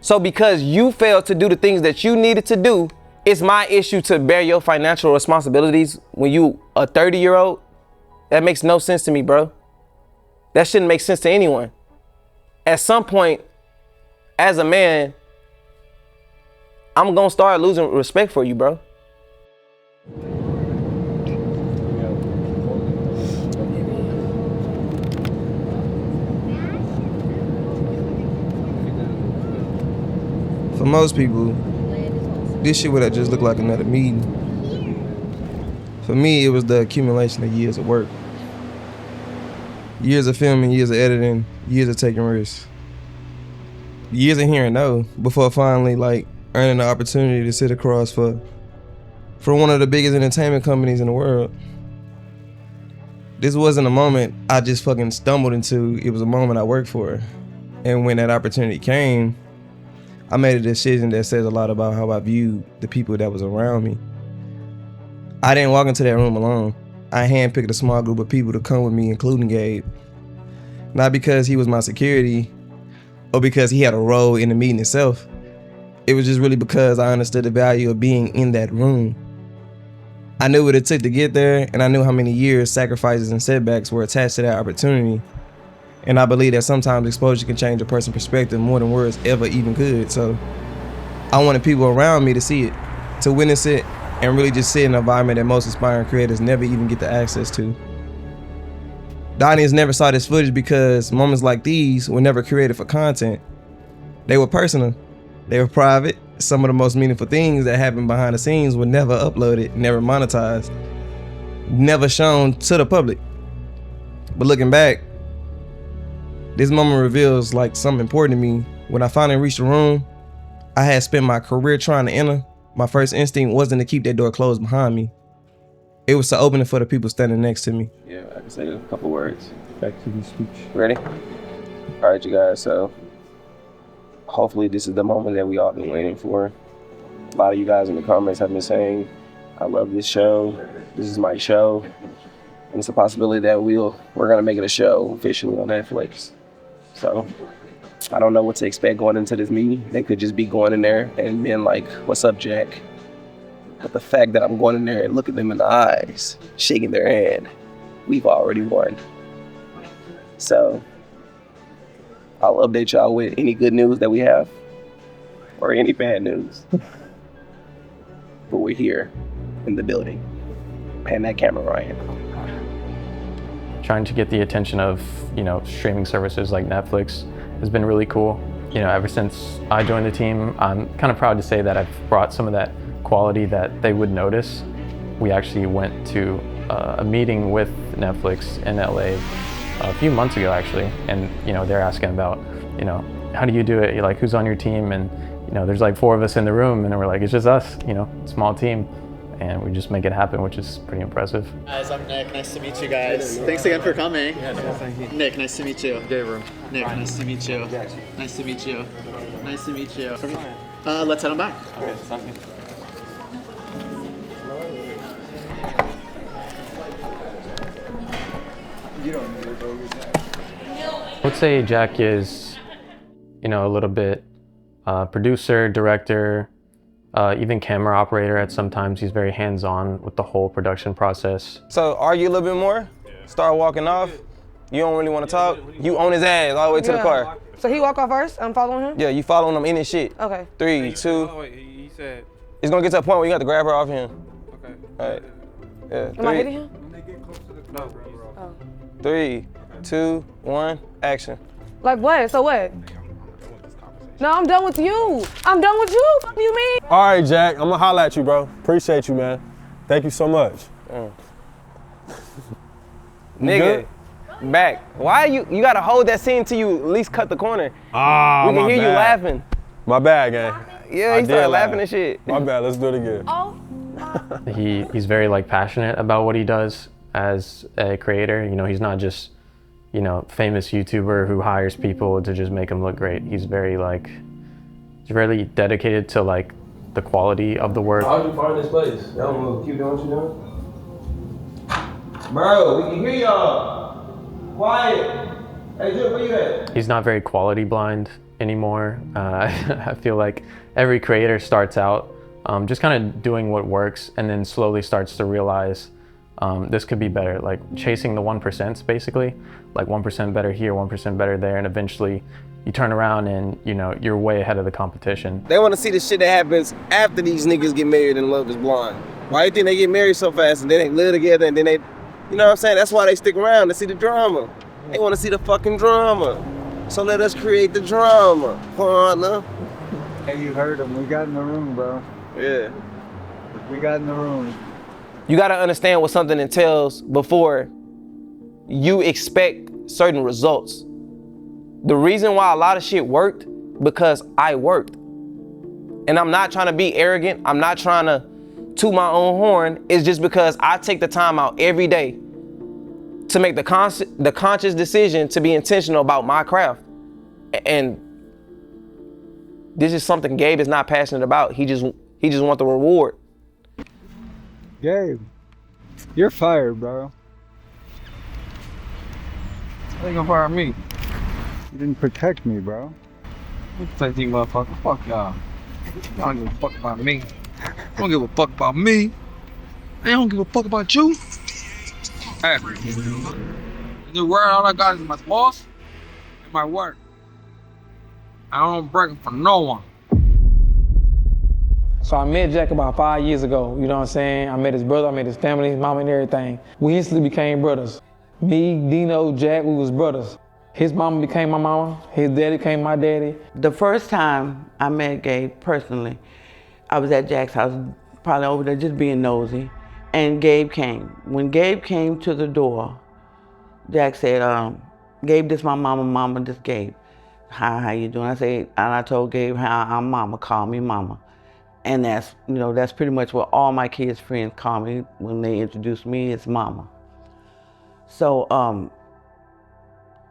Speaker 11: So because you failed to do the things that you needed to do, it's my issue to bear your financial responsibilities when you a 30-year-old? That makes no sense to me, bro. That shouldn't make sense to anyone. At some point, as a man, I'm gonna start losing respect for you, bro.
Speaker 5: For most people, this shit would have just looked like another meeting. For me, it was the accumulation of years of work. Years of filming, years of editing, years of taking risks. Years of hearing no, before finally earning the opportunity to sit across for one of the biggest entertainment companies in the world. This wasn't a moment I just fucking stumbled into, it was a moment I worked for. And when that opportunity came, I made a decision that says a lot about how I viewed the people that was around me. I didn't walk into that room alone. I handpicked a small group of people to come with me, including Gabe. Not because he was my security or because he had a role in the meeting itself. It was just really because I understood the value of being in that room. I knew what it took to get there, and I knew how many years, sacrifices, and setbacks were attached to that opportunity. And I believe that sometimes exposure can change a person's perspective more than words ever even could. So I wanted people around me to see it, to witness it, and really just sit in an environment that most aspiring creators never even get the access to. The audience never saw this footage because moments like these were never created for content. They were personal, they were private. Some of the most meaningful things that happened behind the scenes were never uploaded, never monetized, never shown to the public. But looking back, this moment reveals something important to me. When I finally reached the room I had spent my career trying to enter, my first instinct wasn't to keep that door closed behind me. It was to open it for the people standing next to me.
Speaker 6: Yeah, I can say a couple words.
Speaker 5: Back to the speech.
Speaker 6: Ready? All right, you guys, so hopefully this is the moment that we all been waiting for. A lot of you guys in the comments have been saying, I love this show, this is my show. And it's a possibility that we're gonna make it a show officially on Netflix. So I don't know what to expect going into this meeting. They could just be going in there and being like, what's up, Jack? But the fact that I'm going in there and looking them in the eyes, shaking their hand, we've already won. So I'll update y'all with any good news that we have or any bad news. But we're here in the building. Pan that camera, Ryan.
Speaker 8: Trying to get the attention of, streaming services like Netflix has been really cool. Ever since I joined the team, I'm kind of proud to say that I've brought some of that quality that they would notice. We actually went to a meeting with Netflix in LA a few months ago, actually, and they're asking about, how do you do it? Who's on your team? And there's 4 of us in the room, and we're like, it's just us, small team. And we just make it happen, which is pretty impressive.
Speaker 9: Guys, I'm Nick. Nice to meet you guys. Thanks again for coming. Yeah, no, thank you. Nick, nice to meet you. Gabriel. Nick, nice to meet you. Nice to meet you. Nice to meet you. Let's head on back. Okay, sounds good.
Speaker 8: I would say Jack is, a little bit producer, director, even camera operator at sometimes. He's very hands-on with the whole production process.
Speaker 11: So argue a little bit more, start walking off. You don't really want to talk. You own his ass all the way to the car.
Speaker 10: So he walk off first, I'm following him?
Speaker 11: Yeah, you following him in his shit.
Speaker 10: Okay.
Speaker 11: 3, 2.
Speaker 10: Oh, wait, he said.
Speaker 11: It's gonna get to a point where you got to grab her off him.
Speaker 10: Okay.
Speaker 11: All right. Yeah.
Speaker 10: Am I hitting him? No. Oh.
Speaker 11: 3, 2, 1, action.
Speaker 10: Like what? So what? No, I'm done with you. I'm done with you. What do you mean?
Speaker 14: All right, Jack. I'm gonna holler at you, bro. Appreciate you, man. Thank you so much.
Speaker 11: Nigga, back. Why you gotta hold that scene till you at least cut the corner?
Speaker 14: Ah,
Speaker 11: we can hear you laughing.
Speaker 14: My bad, gang.
Speaker 11: Yeah, he started laughing and shit.
Speaker 14: My bad. Let's do it again.
Speaker 10: Oh my
Speaker 8: He's very like passionate about what he does as a creator. You know, he's not just, you know, famous YouTuber who hires people to just make him look great. He's very like, he's really dedicated to like the quality of the work.
Speaker 6: How'd you find this place? Don't move. Keep doing what you're doing. Bro, we can hear y'all. Quiet. Hey, Jim, where you at?
Speaker 8: He's not very quality blind anymore. I feel like every creator starts out just kind of doing what works and then slowly starts to realize this could be better, like chasing the 1% basically, like 1% better here, 1% better there, and eventually you turn around and you know you're way ahead of the competition.
Speaker 6: They want to see the shit that happens after these niggas get married and Love is Blind. Why do you think they get married so fast and then they live together and then they, you know what I'm saying? That's why they stick around, to see the drama. They want to see the fucking drama. So let us create the drama, partner.
Speaker 13: Hey, you heard him. We got in the room, bro.
Speaker 6: Yeah.
Speaker 13: We got in the room.
Speaker 11: You gotta understand what something entails before you expect certain results. The reason why a lot of shit worked, because I worked. And I'm not trying to be arrogant. I'm not trying to toot my own horn. It's just because I take the time out every day to make the conscious decision to be intentional about my craft. And this is something Gabe is not passionate about. He just wants the reward.
Speaker 13: Gabe, you're fired, bro.
Speaker 3: They gonna fire me.
Speaker 13: You didn't protect me, bro.
Speaker 3: You protect you, motherfucker. Fuck y'all. Y'all don't give a fuck about me. I don't give a fuck about me. I don't give a fuck about you. Hey, in the world, all I got is my boss and my work. I don't break it for no one. So I met Jack about 5 years ago, you know what I'm saying? I met his brother, I met his family, his mama and everything. We instantly became brothers. Me, Dino, Jack, we was brothers. His mama became my mama, his daddy became my daddy.
Speaker 15: The first time I met Gabe personally, I was at Jack's house, probably over there just being nosy, and Gabe came. When Gabe came to the door, Jack said, Gabe, this my mama, this Gabe. Hi, how you doing? And I told Gabe, hi, I'm mama, call me mama. And that's, you know, that's pretty much what all my kids' friends call me when they introduce me as mama. So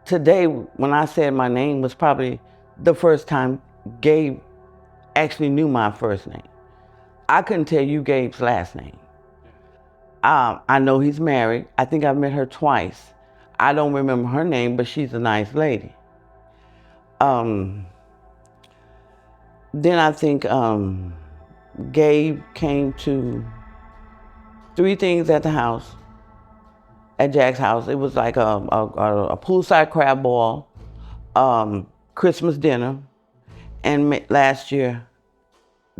Speaker 15: today, when I said my name, was probably the first time Gabe actually knew my first name. I couldn't tell you Gabe's last name. I know he's married. I think I've met her twice. I don't remember her name, but she's a nice lady. Then I think Gabe came to 3 things at the house, at Jack's house. It was like a poolside crab ball, Christmas dinner, and last year,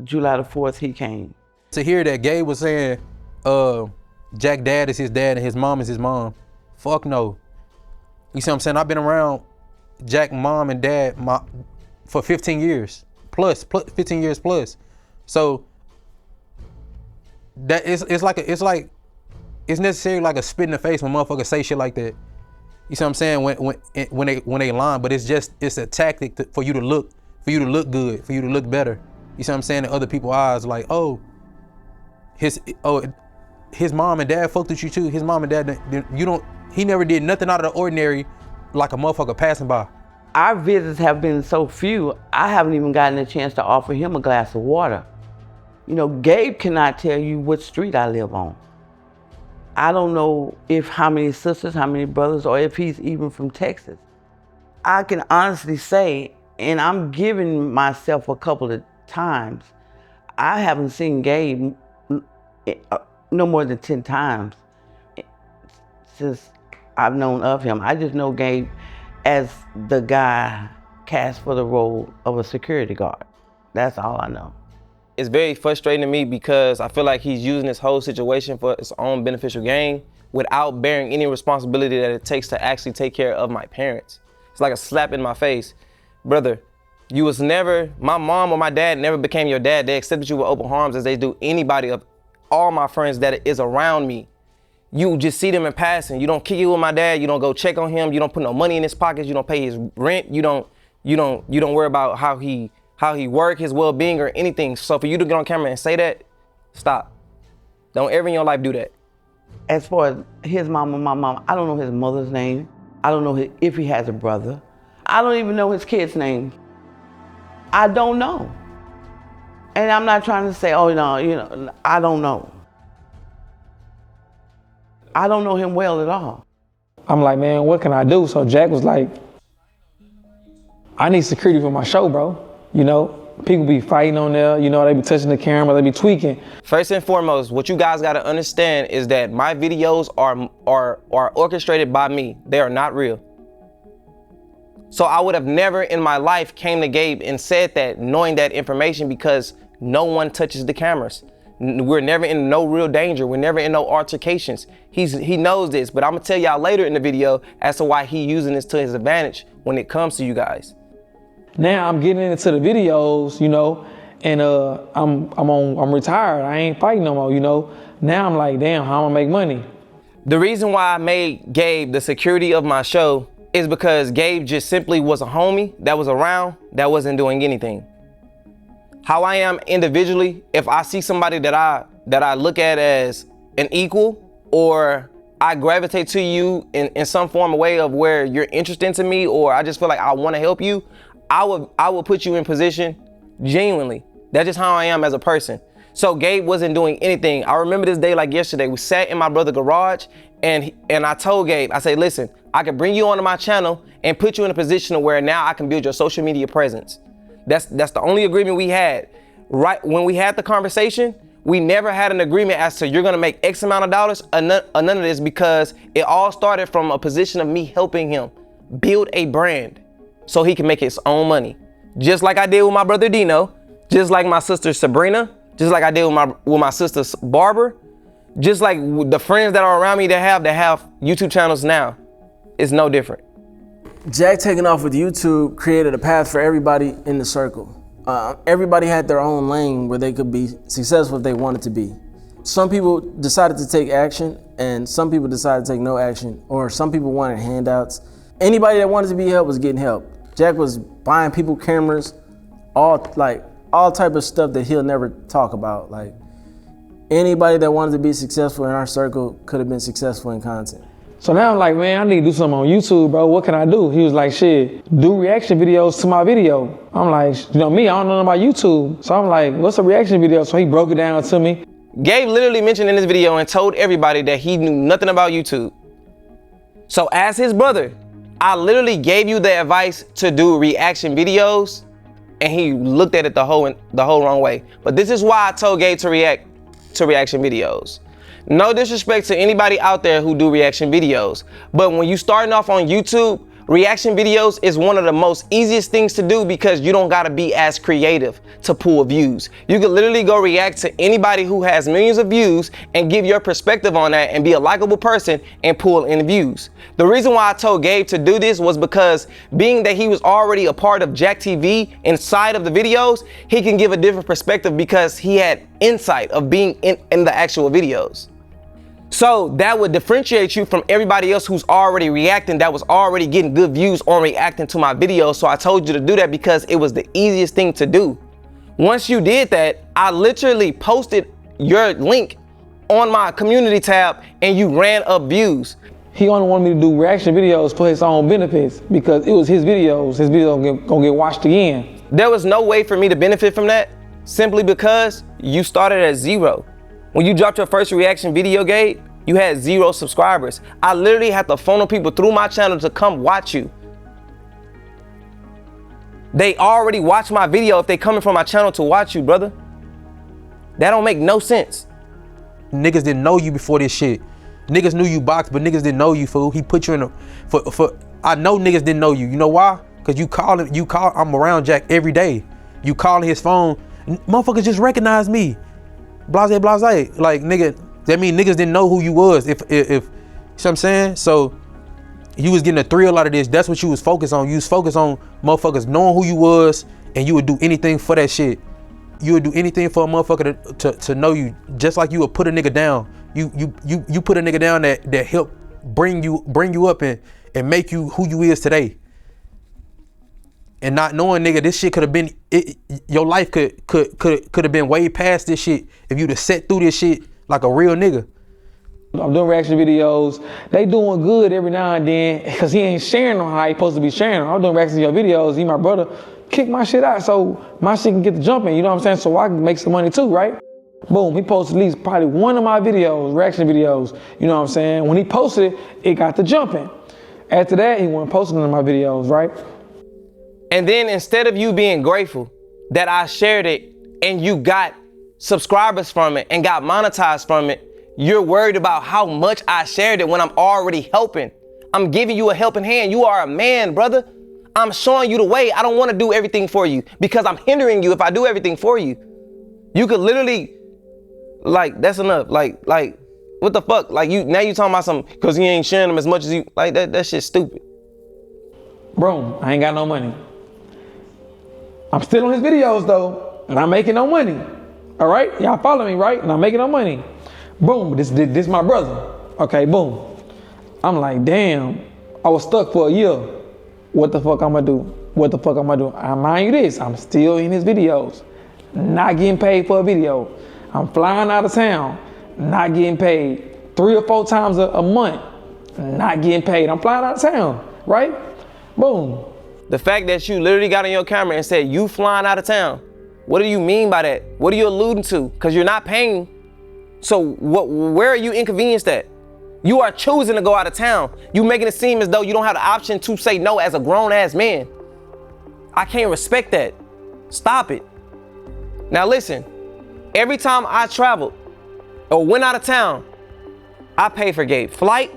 Speaker 15: July the 4th, he came.
Speaker 20: To hear that Gabe was saying, Jack dad is his dad and his mom is his mom. Fuck no. You see what I'm saying? I've been around Jack mom and dad for 15 years plus 15 years plus. So that it's necessarily like a spit in the face when motherfuckers say shit like that. You see what I'm saying? When they lying, but it's a tactic for you to look good, for you to look better. You see what I'm saying? In other people's eyes, like, his mom and dad fucked with you too. His mom and dad, he never did nothing out of the ordinary like a motherfucker passing by.
Speaker 15: Our visits have been so few, I haven't even gotten a chance to offer him a glass of water. You know, Gabe cannot tell you what street I live on. I don't know how many sisters, how many brothers, or if he's even from Texas. I can honestly say, and I'm giving myself a couple of times, I haven't seen Gabe no more than 10 times since I've known of him. I just know Gabe as the guy cast for the role of a security guard. That's all I know.
Speaker 11: It's very frustrating to me because I feel like he's using this whole situation for his own beneficial gain without bearing any responsibility that it takes to actually take care of my parents. It's like a slap in my face. Brother, my mom or my dad never became your dad. They accepted you with open arms as they do anybody of all my friends that is around me. You just see them in passing. You don't kick it with my dad. You don't go check on him. You don't put no money in his pockets. You don't pay his rent. You don't worry about how he work, his well-being or anything. So for you to get on camera and say that, stop. Don't ever in your life do that.
Speaker 15: As far as his mama, my mama, I don't know his mother's name. I don't know if he has a brother. I don't even know his kid's name. I don't know. And I'm not trying to say, oh no, you know, I don't know. I don't know him well at all.
Speaker 3: I'm like, man, what can I do? So Jack was like, I need security for my show, bro. You know, people be fighting on there, you know, they be touching the camera, they be tweaking.
Speaker 11: First and foremost, what you guys gotta understand is that my videos are orchestrated by me. They are not real. So I would have never in my life came to Gabe and said that knowing that information because no one touches the cameras. We're never in no real danger. We're never in no altercations. He knows this, but I'm gonna tell y'all later in the video as to why he using this to his advantage when it comes to you guys.
Speaker 3: Now I'm getting into the videos, you know, and I'm retired. I ain't fighting no more, you know. Now I'm like, damn, how am I make money?
Speaker 11: The reason why I made Gabe the security of my show is because Gabe just simply was a homie that was around that wasn't doing anything. How I am individually, if I see somebody that I look at as an equal, or I gravitate to you in some form of way of where you're interested to me, or I just feel like I want to help you, I will put you in position genuinely. That's just how I am as a person. So Gabe wasn't doing anything. I remember this day like yesterday. We sat in my brother's garage and I told Gabe, I said, listen, I can bring you onto my channel and put you in a position where now I can build your social media presence. That's the only agreement we had. Right when we had the conversation, we never had an agreement as to you're gonna make X amount of dollars or none of this, because it all started from a position of me helping him build a brand so he can make his own money. Just like I did with my brother Dino, just like my sister Sabrina, just like I did with my sister Barbara, just like the friends that are around me that have YouTube channels now. It's no different.
Speaker 7: Jack taking off with YouTube created a path for everybody in the circle. Everybody had their own lane where they could be successful if they wanted to be. Some people decided to take action and some people decided to take no action, or some people wanted handouts. Anybody that wanted to be helped was getting help. Jack was buying people cameras, all type of stuff that he'll never talk about. Like, anybody that wanted to be successful in our circle could have been successful in content.
Speaker 3: So now I'm like, man, I need to do something on YouTube, bro. What can I do? He was like, shit, do reaction videos to my video. I'm like, you know me, I don't know about YouTube. So I'm like, what's a reaction video? So he broke it down to me.
Speaker 11: Gabe literally mentioned in this video and told everybody that he knew nothing about YouTube. So as his brother, I literally gave you the advice to do reaction videos, and he looked at it the whole wrong way. But this is why I told Gabe to react to reaction videos. No disrespect to anybody out there who do reaction videos, but when you starting off on YouTube, reaction videos is one of the most easiest things to do because you don't gotta be as creative to pull views. You can literally go react to anybody who has millions of views and give your perspective on that and be a likable person and pull in views. The reason why I told Gabe to do this was because being that he was already a part of Jack TV inside of the videos, he can give a different perspective because he had insight of being in the actual videos. So that would differentiate you from everybody else who's already reacting, that was already getting good views on reacting to my videos. So I told you to do that because it was the easiest thing to do. Once you did that, I literally posted your link on my community tab and you ran up views.
Speaker 3: He only wanted me to do reaction videos for his own benefits because it was his videos. His videos gonna get watched again.
Speaker 11: There was no way for me to benefit from that simply because you started at 0. When you dropped your first reaction video, Gabe, you had 0 subscribers. I literally had to funnel people through my channel to come watch you. They already watch my video if they coming from my channel to watch you, brother. That don't make no sense.
Speaker 20: Niggas didn't know you before this shit. Niggas knew you boxed, but niggas didn't know you, fool. He put you in a, I know niggas didn't know you. You know why? Cause I'm around Jack every day. You calling his phone, motherfuckers just recognize me. Blase, blase. Like, nigga, that mean niggas didn't know who you was. If you know what I'm saying? So you was getting a thrill out of this. That's what you was focused on. You was focused on motherfuckers knowing who you was, and you would do anything for that shit. You would do anything for a motherfucker to know you, just like you would put a nigga down. You put a nigga down that helped bring you up and make you who you is today. And not knowing, nigga, this shit could have been your life could have been way past this shit if you'd have sat through this shit like a real nigga.
Speaker 12: I'm doing reaction videos. They doing good every now and then because he ain't sharing them how he supposed to be sharing them. I'm doing reaction to your videos. He my brother. Kick my shit out so my shit can get the jumping, you know what I'm saying? So I can make some money too, right? Boom, he posted at least probably one of my videos, reaction videos, you know what I'm saying? When he posted it, it got the jumping. After that, he wasn't posting none of my videos, right?
Speaker 11: And then instead of you being grateful that I shared it and you got subscribers from it and got monetized from it, you're worried about how much I shared it when I'm already helping. I'm giving you a helping hand. You are a man, brother. I'm showing you the way. I don't want to do everything for you because I'm hindering you if I do everything for you. You could literally, like, that's enough. Like, what the fuck? Like, now you talking about something because he ain't sharing them as much as you, like, that shit's stupid.
Speaker 12: Bro, I ain't got no money. I'm still on his videos though, and I'm making no money. All right, y'all follow me, right? And I'm making no money. Boom, this my brother. Okay, boom. I'm like, damn, I was stuck for a year. What the fuck I'm gonna do? What the fuck I'm gonna do? I mind you this, I'm still in his videos, not getting paid for a video. I'm flying out of town, not getting paid 3 or 4 times a month, not getting paid. I'm flying out of town, right? Boom.
Speaker 11: The fact that you literally got on your camera and said you flying out of town, what do you mean by that? What are you alluding to? Because you're not paying. So where are you inconvenienced at? You are choosing to go out of town. You making it seem as though you don't have the option to say no as a grown ass man. I can't respect that. Stop it. Now listen, every time I traveled or went out of town, I pay for Gabe's flight.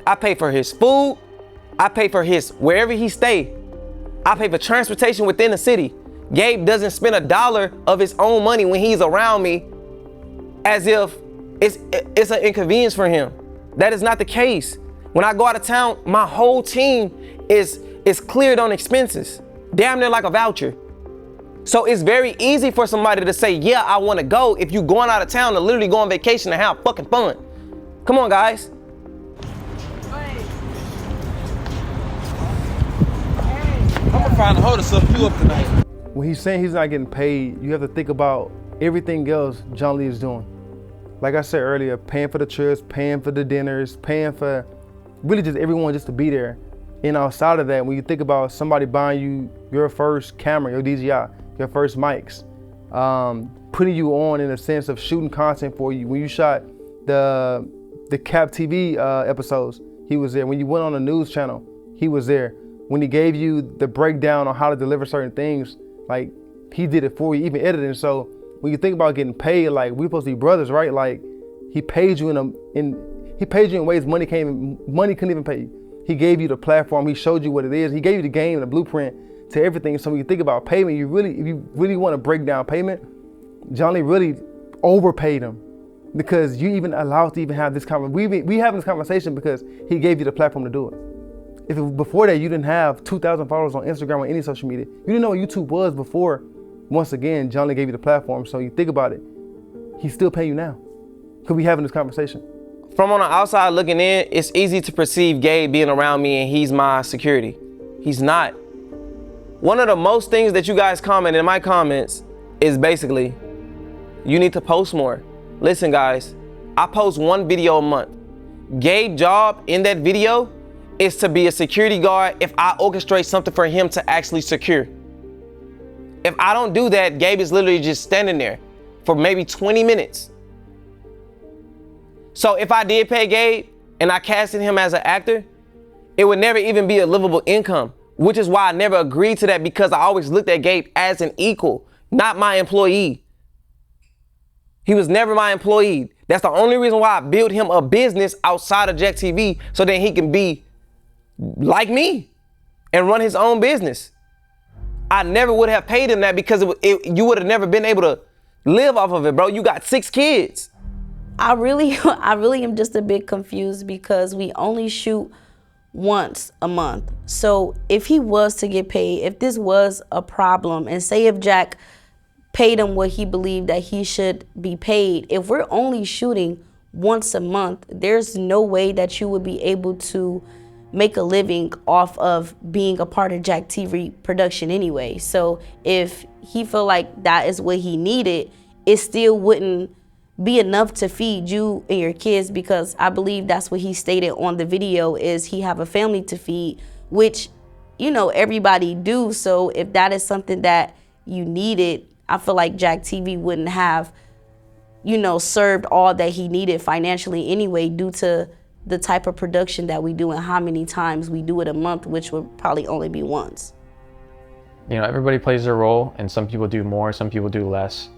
Speaker 11: I pay for his food. I pay for his wherever he stay. I pay for transportation within the city. Gabe doesn't spend $1 of his own money when he's around me as if it's an inconvenience for him. That is not the case. When I go out of town, my whole team is cleared on expenses, damn near like a voucher. So it's very easy for somebody to say, yeah, I want to go if you going out of town to literally go on vacation and have fucking fun. Come on, guys.
Speaker 12: I'm gonna find a hoe to suck you up tonight.
Speaker 1: When he's saying he's not getting paid, you have to think about everything else Jaunley is doing. Like I said earlier, paying for the trips, paying for the dinners, paying for really just everyone just to be there. And outside of that, when you think about somebody buying you your first camera, your DJI, your first mics, putting you on in a sense of shooting content for you. When you shot the Cap TV episodes, he was there. When you went on a news channel, he was there. When he gave you the breakdown on how to deliver certain things, like he did it for you, even editing. So when you think about getting paid, like we're supposed to be brothers, right? Like he paid you in ways money couldn't even pay you. He gave you the platform. He showed you what it is. He gave you the game and the blueprint to everything. So when you think about payment, if you really want to break down payment, Jaunley really overpaid him because you even allowed to even have this conversation. We having this conversation because he gave you the platform to do it. Before that, you didn't have 2,000 followers on Instagram or any social media. You didn't know what YouTube was before. Once again, Jaunley gave you the platform. So you think about it, he's still paying you now. Because we having this conversation.
Speaker 11: From on the outside looking in, it's easy to perceive Gabe being around me and he's my security. He's not. One of the most things that you guys comment in my comments is basically, you need to post more. Listen guys, I post 1 video a month. Gabe's job in that video is to be a security guard if I orchestrate something for him to actually secure. If I don't do that, Gabe is literally just standing there for maybe 20 minutes. So if I did pay Gabe and I casted him as an actor, it would never even be a livable income, which is why I never agreed to that because I always looked at Gabe as an equal, not my employee. He was never my employee. That's the only reason why I built him a business outside of Jack TV so that he can be like me and run his own business. I never would have paid him that because you would have never been able to live off of it, bro. You got 6 kids.
Speaker 16: I really am just a bit confused because we only shoot once a month. So if he was to get paid, if this was a problem, and say if Jack paid him what he believed that he should be paid, if we're only shooting once a month, there's no way that you would be able to make a living off of being a part of Jack TV production anyway. So if he felt like that is what he needed, it still wouldn't be enough to feed you and your kids, because I believe that's what he stated on the video, is he have a family to feed, which, you know, everybody do. So if that is something that you needed, I feel like Jack TV wouldn't have, you know, served all that he needed financially anyway, due to the type of production that we do and how many times we do it a month, which would probably only be once.
Speaker 8: You know, everybody plays their role, and some people do more, some people do less.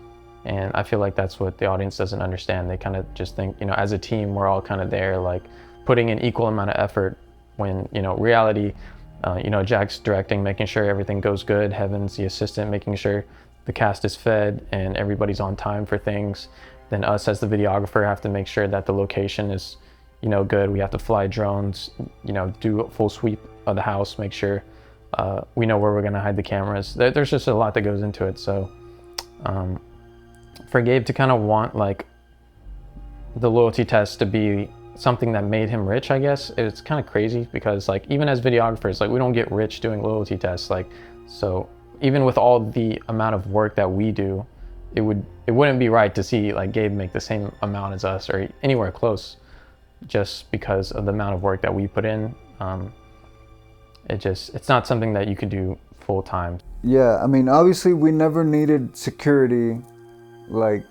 Speaker 8: And I feel like that's what the audience doesn't understand. They kind of just think, you know, as a team, we're all kind of there, like putting an equal amount of effort, when, you know, reality, you know, Jack's directing, making sure everything goes good. Heaven's the assistant, making sure the cast is fed and everybody's on time for things. Then us as the videographer have to make sure that the location is, you know, good. We have to fly drones, you know, do a full sweep of the house, make sure we know where we're gonna hide the cameras. There's just a lot that goes into it. So for Gabe to kind of want like the loyalty test to be something that made him rich, I guess, it's kind of crazy, because like even as videographers, like we don't get rich doing loyalty tests. Like, so even with all the amount of work that we do, it wouldn't be right to see like Gabe make the same amount as us or anywhere close, just because of the amount of work that we put in. It's not something that you could do full time.
Speaker 13: Yeah, I mean, obviously we never needed security. Like,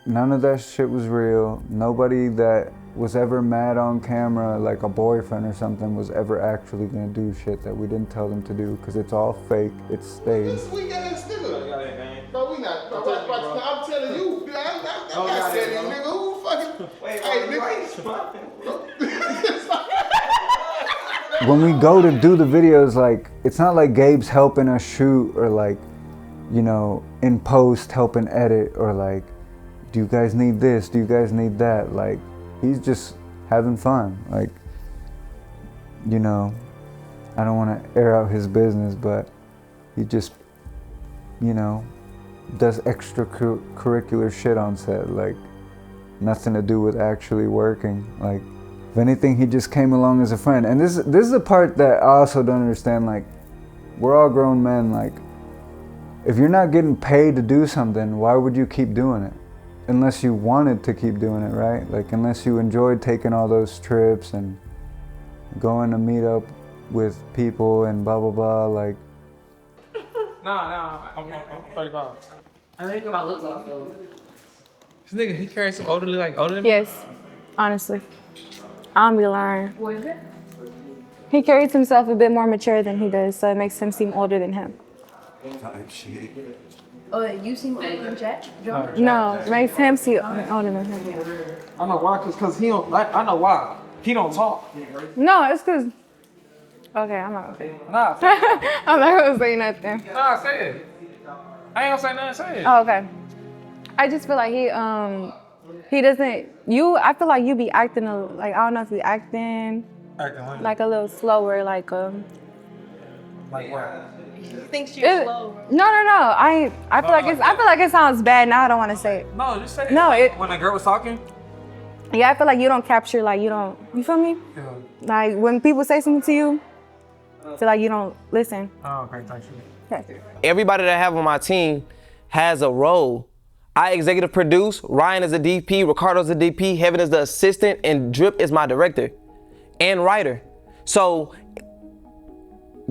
Speaker 13: none of that shit was real. Nobody that was ever mad on camera, like a boyfriend or something, was ever actually gonna do shit that we didn't tell them to do, because it's all fake, it's staged.
Speaker 4: Sweet ass nigga. Bro, we not, bro, I'm telling you, I'm not saying you, nigga. Who fucking, hey, nigga.
Speaker 13: When we go to do the videos, like, it's not like Gabe's helping us shoot, or like, you know, in post helping edit, or like, do you guys need this? Do you guys need that? Like, he's just having fun. Like, you know, I don't want to air out his business, but he just, you know, does extracurricular shit on set, like nothing to do with actually working. Like, if anything, he just came along as a friend. And this is the part that I also don't understand. Like, we're all grown men. Like, if you're not getting paid to do something, why would you keep doing it? Unless you wanted to keep doing it, right? Like, unless you enjoyed taking all those trips and going to meet up with people and blah, blah, blah, like.
Speaker 12: Nah, I'm 35.
Speaker 10: I think about looks like
Speaker 12: This nigga, he carries some older than me?
Speaker 17: Yes, honestly. I'm be lying. He carries himself a bit more mature than he does, so it makes him seem older than him.
Speaker 10: Oh, you seem older than Jack?
Speaker 17: No, it makes him seem older than him.
Speaker 12: I know why, cause he don't, I know why. He don't talk.
Speaker 17: No, it's cause, okay, I'm not gonna say it.
Speaker 12: Nah.
Speaker 17: I'm not gonna say nothing.
Speaker 12: Nah, say it. I ain't gonna say nothing, say it.
Speaker 17: Oh, okay. I just feel like he doesn't, I feel like you be acting, like, I don't know if you acting like a little slower, like
Speaker 12: Like what?
Speaker 10: He thinks you're slow.
Speaker 17: No. I feel like it sounds bad. Now I don't want to say it.
Speaker 12: No, just say it.
Speaker 17: No,
Speaker 12: like, when a girl was talking?
Speaker 17: Yeah, I feel like you don't capture, like, you feel me?
Speaker 12: Yeah.
Speaker 17: Like, when people say something to you, I feel like you don't listen.
Speaker 12: Oh, okay, thank you.
Speaker 17: Okay.
Speaker 11: Everybody that I have on my team has a role. I executive produce, Ryan is a DP, Ricardo's a DP, Heaven is the assistant, and Drip is my director and writer. So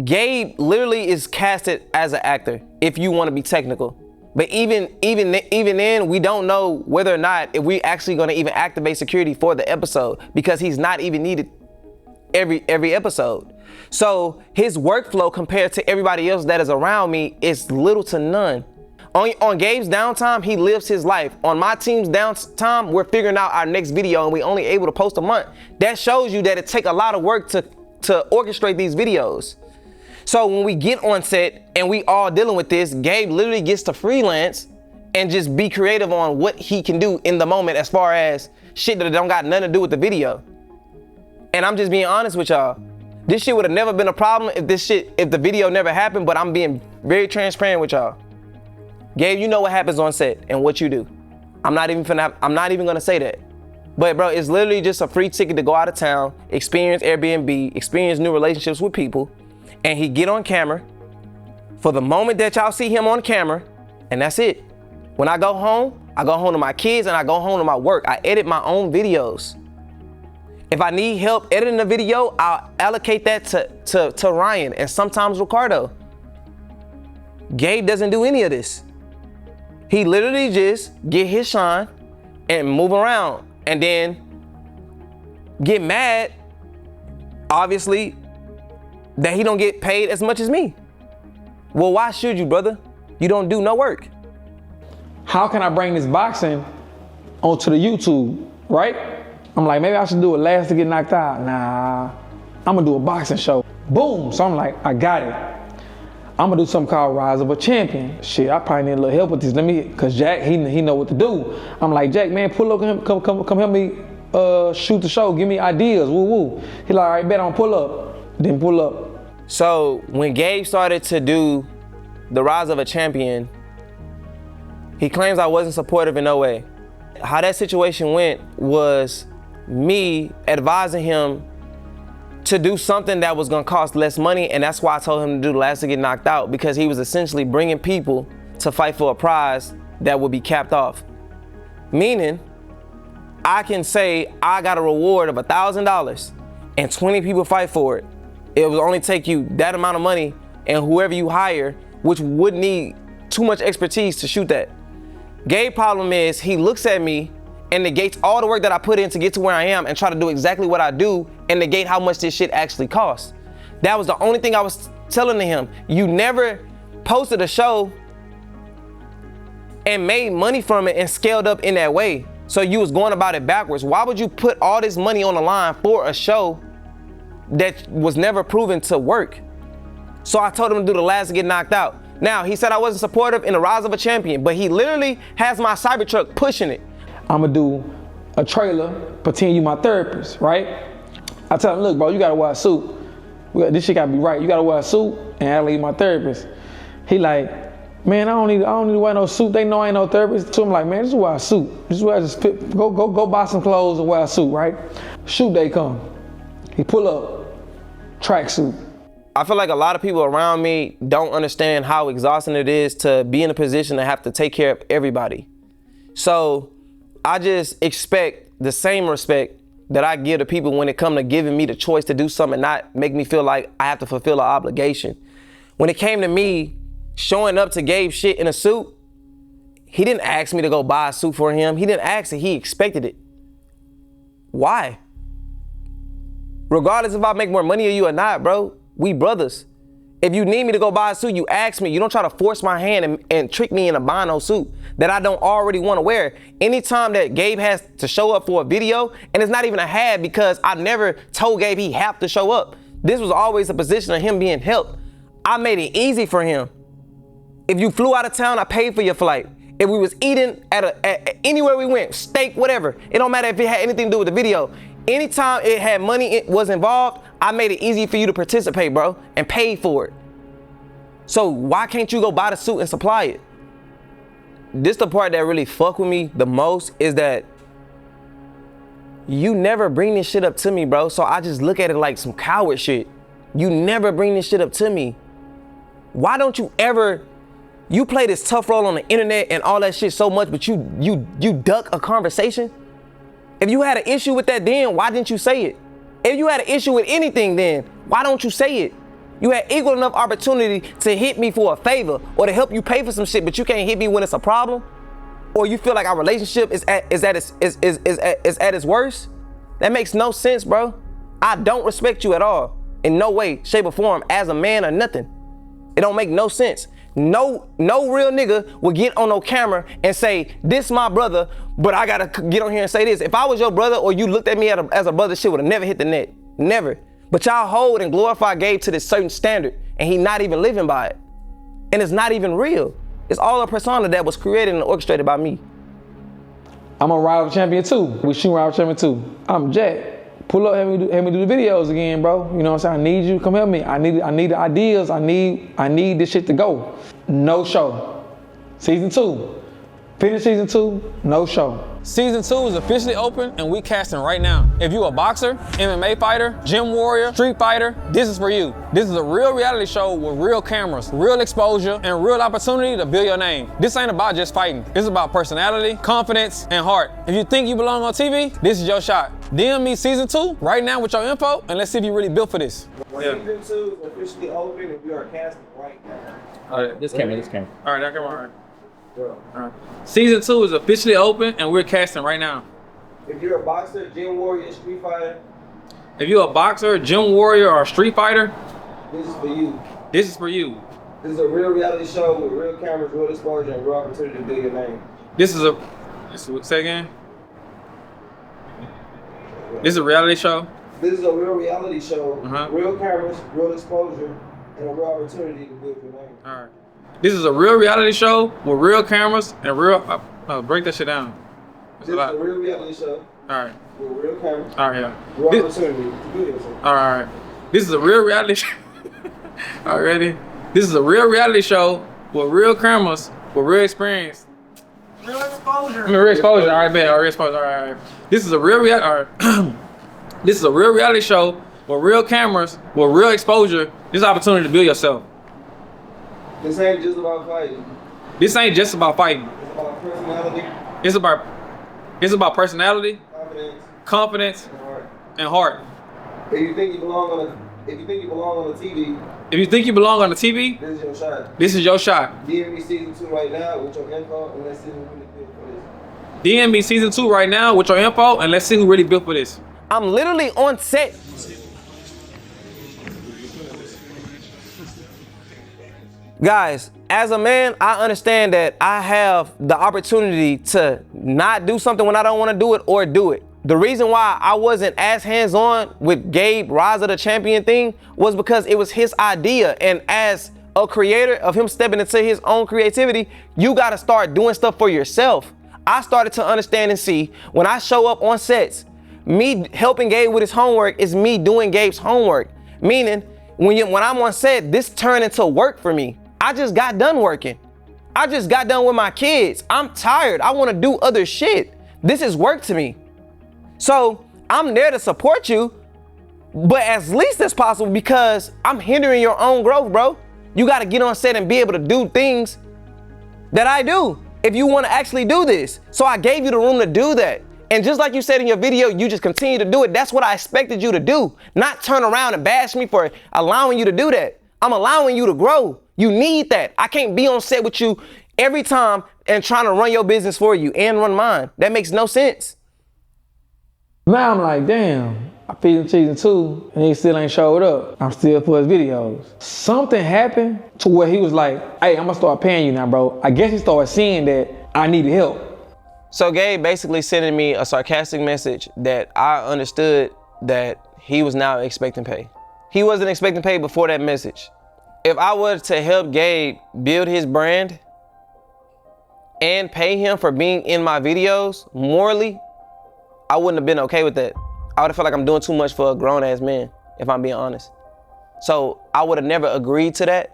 Speaker 11: Gabe literally is casted as an actor if you want to be technical. But even then, we don't know whether or not if we actually going to even activate security for the episode, because he's not even needed every episode. So his workflow compared to everybody else that is around me is little to none. On Gabe's downtime, he lives his life. On my team's downtime, we're figuring out our next video and we only able to post a month. That shows you that it take a lot of work to orchestrate these videos. So when we get on set and we all dealing with this, Gabe literally gets to freelance and just be creative on what he can do in the moment as far as shit that don't got nothing to do with the video. And I'm just being honest with y'all. This shit would have never been a problem if the video never happened, but I'm being very transparent with y'all. Gabe, you know what happens on set and what you do. I'm not even gonna say that. But bro, it's literally just a free ticket to go out of town, experience Airbnb, experience new relationships with people, and he get on camera for the moment that y'all see him on camera, and that's it. When I go home, I go home to my kids and I go home to my work. I edit my own videos. If I need help editing a video, I'll allocate that to Ryan and sometimes Ricardo. Gabe doesn't do any of this. He literally just get his shine and move around and then get mad, obviously, that he don't get paid as much as me. Well, why should you, brother? You don't do no work.
Speaker 12: How can I bring this boxing onto the YouTube, right? I'm like, maybe I should do it last to get knocked out. Nah, I'm gonna do a boxing show. Boom, so I'm like, I got it. I'm gonna do something called Rise of a Champion. Shit, I probably need a little help with this. Cause Jack, he know what to do. I'm like, Jack, man, pull up, come help me shoot the show, give me ideas, woo woo. He like, all right, bet I'm pull up. Then pull up.
Speaker 11: So when Gabe started to do the Rise of a Champion, he claims I wasn't supportive in no way. How that situation went was me advising him to do something that was gonna cost less money, and that's why I told him to do the last to get knocked out, because he was essentially bringing people to fight for a prize that would be capped off. Meaning, I can say I got a reward of $1,000 and 20 people fight for it. It will only take you that amount of money and whoever you hire, which would need too much expertise to shoot that. Gabe's problem is he looks at me and negates all the work that I put in to get to where I am and try to do exactly what I do and negate how much this shit actually costs. That was the only thing I was telling to him. You never posted a show and made money from it and scaled up in that way. So you was going about it backwards. Why would you put all this money on the line for a show that was never proven to work? So I told him to do the last to get knocked out. Now, he said I wasn't supportive in the Rise of a Champion, but he literally has my Cybertruck pushing it.
Speaker 12: I'm gonna do a trailer, pretend you my therapist, right? I tell him, look, bro, you gotta wear a suit. This shit gotta be right. You gotta wear a suit and act like you my therapist. He like, man, I don't need to wear no suit. They know I ain't no therapist. So I'm like, man, just wear a suit. Go buy some clothes and wear a suit, right? Shoot day come. He pull up, tracksuit.
Speaker 11: I feel like a lot of people around me don't understand how exhausting it is to be in a position to have to take care of everybody. So I just expect the same respect that I give to people when it comes to giving me the choice to do something, not make me feel like I have to fulfill an obligation. When it came to me showing up to Gabe's shit in a suit, he didn't ask me to go buy a suit for him. He didn't ask it, he expected it. Why? Regardless if I make more money than you or not, bro, we brothers. If you need me to go buy a suit, you ask me. You don't try to force my hand and trick me into buying no suit that I don't already want to wear. Anytime that Gabe has to show up for a video, and it's not even a had because I never told Gabe he have to show up. This was always a position of him being helped. I made it easy for him. If you flew out of town, I paid for your flight. If we was eating at anywhere we went, steak, whatever, it don't matter if it had anything to do with the video. Anytime it had money it was involved, I made it easy for you to participate, bro, and pay for it. So why can't you go buy the suit and supply it? This the part that really fuck with me the most is that you never bring this shit up to me, bro. So I just look at it like some coward shit. You never bring this shit up to me. Why don't you ever, you play this tough role on the internet and all that shit so much, but you duck a conversation? If you had an issue with that then, why didn't you say it? If you had an issue with anything then, why don't you say it? You had equal enough opportunity to hit me for a favor or to help you pay for some shit, but you can't hit me when it's a problem? Or you feel like our relationship is at its worst? That makes no sense, bro. I don't respect you at all. In no way, shape, or form as a man or nothing. It don't make no sense. No real nigga would get on no camera and say, this my brother, but I gotta get on here and say this. If I was your brother or you looked at me as a brother, shit would have never hit the net. Never. But y'all hold and glorify Gabe to this certain standard and he not even living by it. And it's not even real. It's all a persona that was created and orchestrated by me.
Speaker 12: I'm a rival champion too. We shoot rival champion too. I'm Jack. Pull up, help me do the videos again, bro. You know what I'm saying? I need you to come help me. I need the ideas. I need this shit to go. No show. Season 2. Finish season 2, no show.
Speaker 27: Season 2 is officially open and we casting right now. If you a boxer, MMA fighter, gym warrior, street fighter, this is for you. This is a real reality show with real cameras, real exposure, and real opportunity to build your name. This ain't about just fighting. It's about personality, confidence, and heart. If you think you belong on TV, this is your shot. DM me Season 2 right now with your info, and let's see if you really built for this.
Speaker 6: Season 2 is officially open and we are casting right now.
Speaker 27: All right, this camera. All right, that camera, all right. Season 2 is officially open and we're casting right now.
Speaker 6: If you're a boxer, gym warrior, street fighter.
Speaker 27: If you're a boxer, gym warrior, or street fighter,
Speaker 6: this is for you.
Speaker 27: This is for you.
Speaker 6: This is a real reality show with real cameras, real exposure, and real opportunity to build your name.
Speaker 27: Say again? This is a reality show?
Speaker 6: This is a real reality show, real cameras, real exposure, and a real opportunity to build your name.
Speaker 27: All right. This is a real reality show with real cameras and real, break that shit down.
Speaker 6: This is a real reality show.
Speaker 27: All right.
Speaker 6: With real cameras.
Speaker 27: All right, yeah.
Speaker 6: Real opportunity to build yourself.
Speaker 27: All right. This is a real reality show. All right, ready? This is a real reality show with real cameras, with real experience.
Speaker 6: Real exposure.
Speaker 27: Real exposure. All right, man. Real exposure. All right. This is a real reality. All right. This is a real reality show with real cameras, with real exposure. This is an opportunity to build yourself.
Speaker 6: This ain't just about fighting.
Speaker 27: This ain't just about fighting.
Speaker 6: It's about personality.
Speaker 27: It's about personality,
Speaker 6: confidence,
Speaker 27: and heart.
Speaker 6: If you think you belong on the TV,
Speaker 27: if you think you belong on the TV,
Speaker 6: this is your shot.
Speaker 27: This is your shot.
Speaker 6: DM me Season 2 right now with your info, and let's see who really built for this.
Speaker 27: DM me Season 2 right now with your info, and let's see who really built for this.
Speaker 11: I'm literally on set. Guys, as a man, I understand that I have the opportunity to not do something when I don't want to do it or do it. The reason why I wasn't as hands-on with Gabe Rise of the Champion thing was because it was his idea. And as a creator of him stepping into his own creativity, you got to start doing stuff for yourself. I started to understand and see when I show up on sets, me helping Gabe with his homework is me doing Gabe's homework. Meaning, when I'm on set, this turned into work for me. I just got done working. I just got done with my kids. I'm tired. I want to do other shit. This is work to me. So I'm there to support you, but as least as possible because I'm hindering your own growth, bro. You got to get on set and be able to do things that I do if you want to actually do this. So I gave you the room to do that. And just like you said in your video, you just continue to do it. That's what I expected you to do, not turn around and bash me for allowing you to do that. I'm allowing you to grow. You need that. I can't be on set with you every time and trying to run your business for you and run mine. That makes no sense.
Speaker 12: Now I'm like, damn, I feed him Season 2 and he still ain't showed up. I'm still for his videos. Something happened to where he was like, hey, I'm gonna start paying you now, bro. I guess he started seeing that I needed help.
Speaker 11: So Gabe basically sending me a sarcastic message that I understood that he was now expecting pay. He wasn't expecting pay before that message. If I were to help Gabe build his brand and pay him for being in my videos morally, I wouldn't have been okay with that. I would have felt like I'm doing too much for a grown ass man, if I'm being honest. So I would have never agreed to that,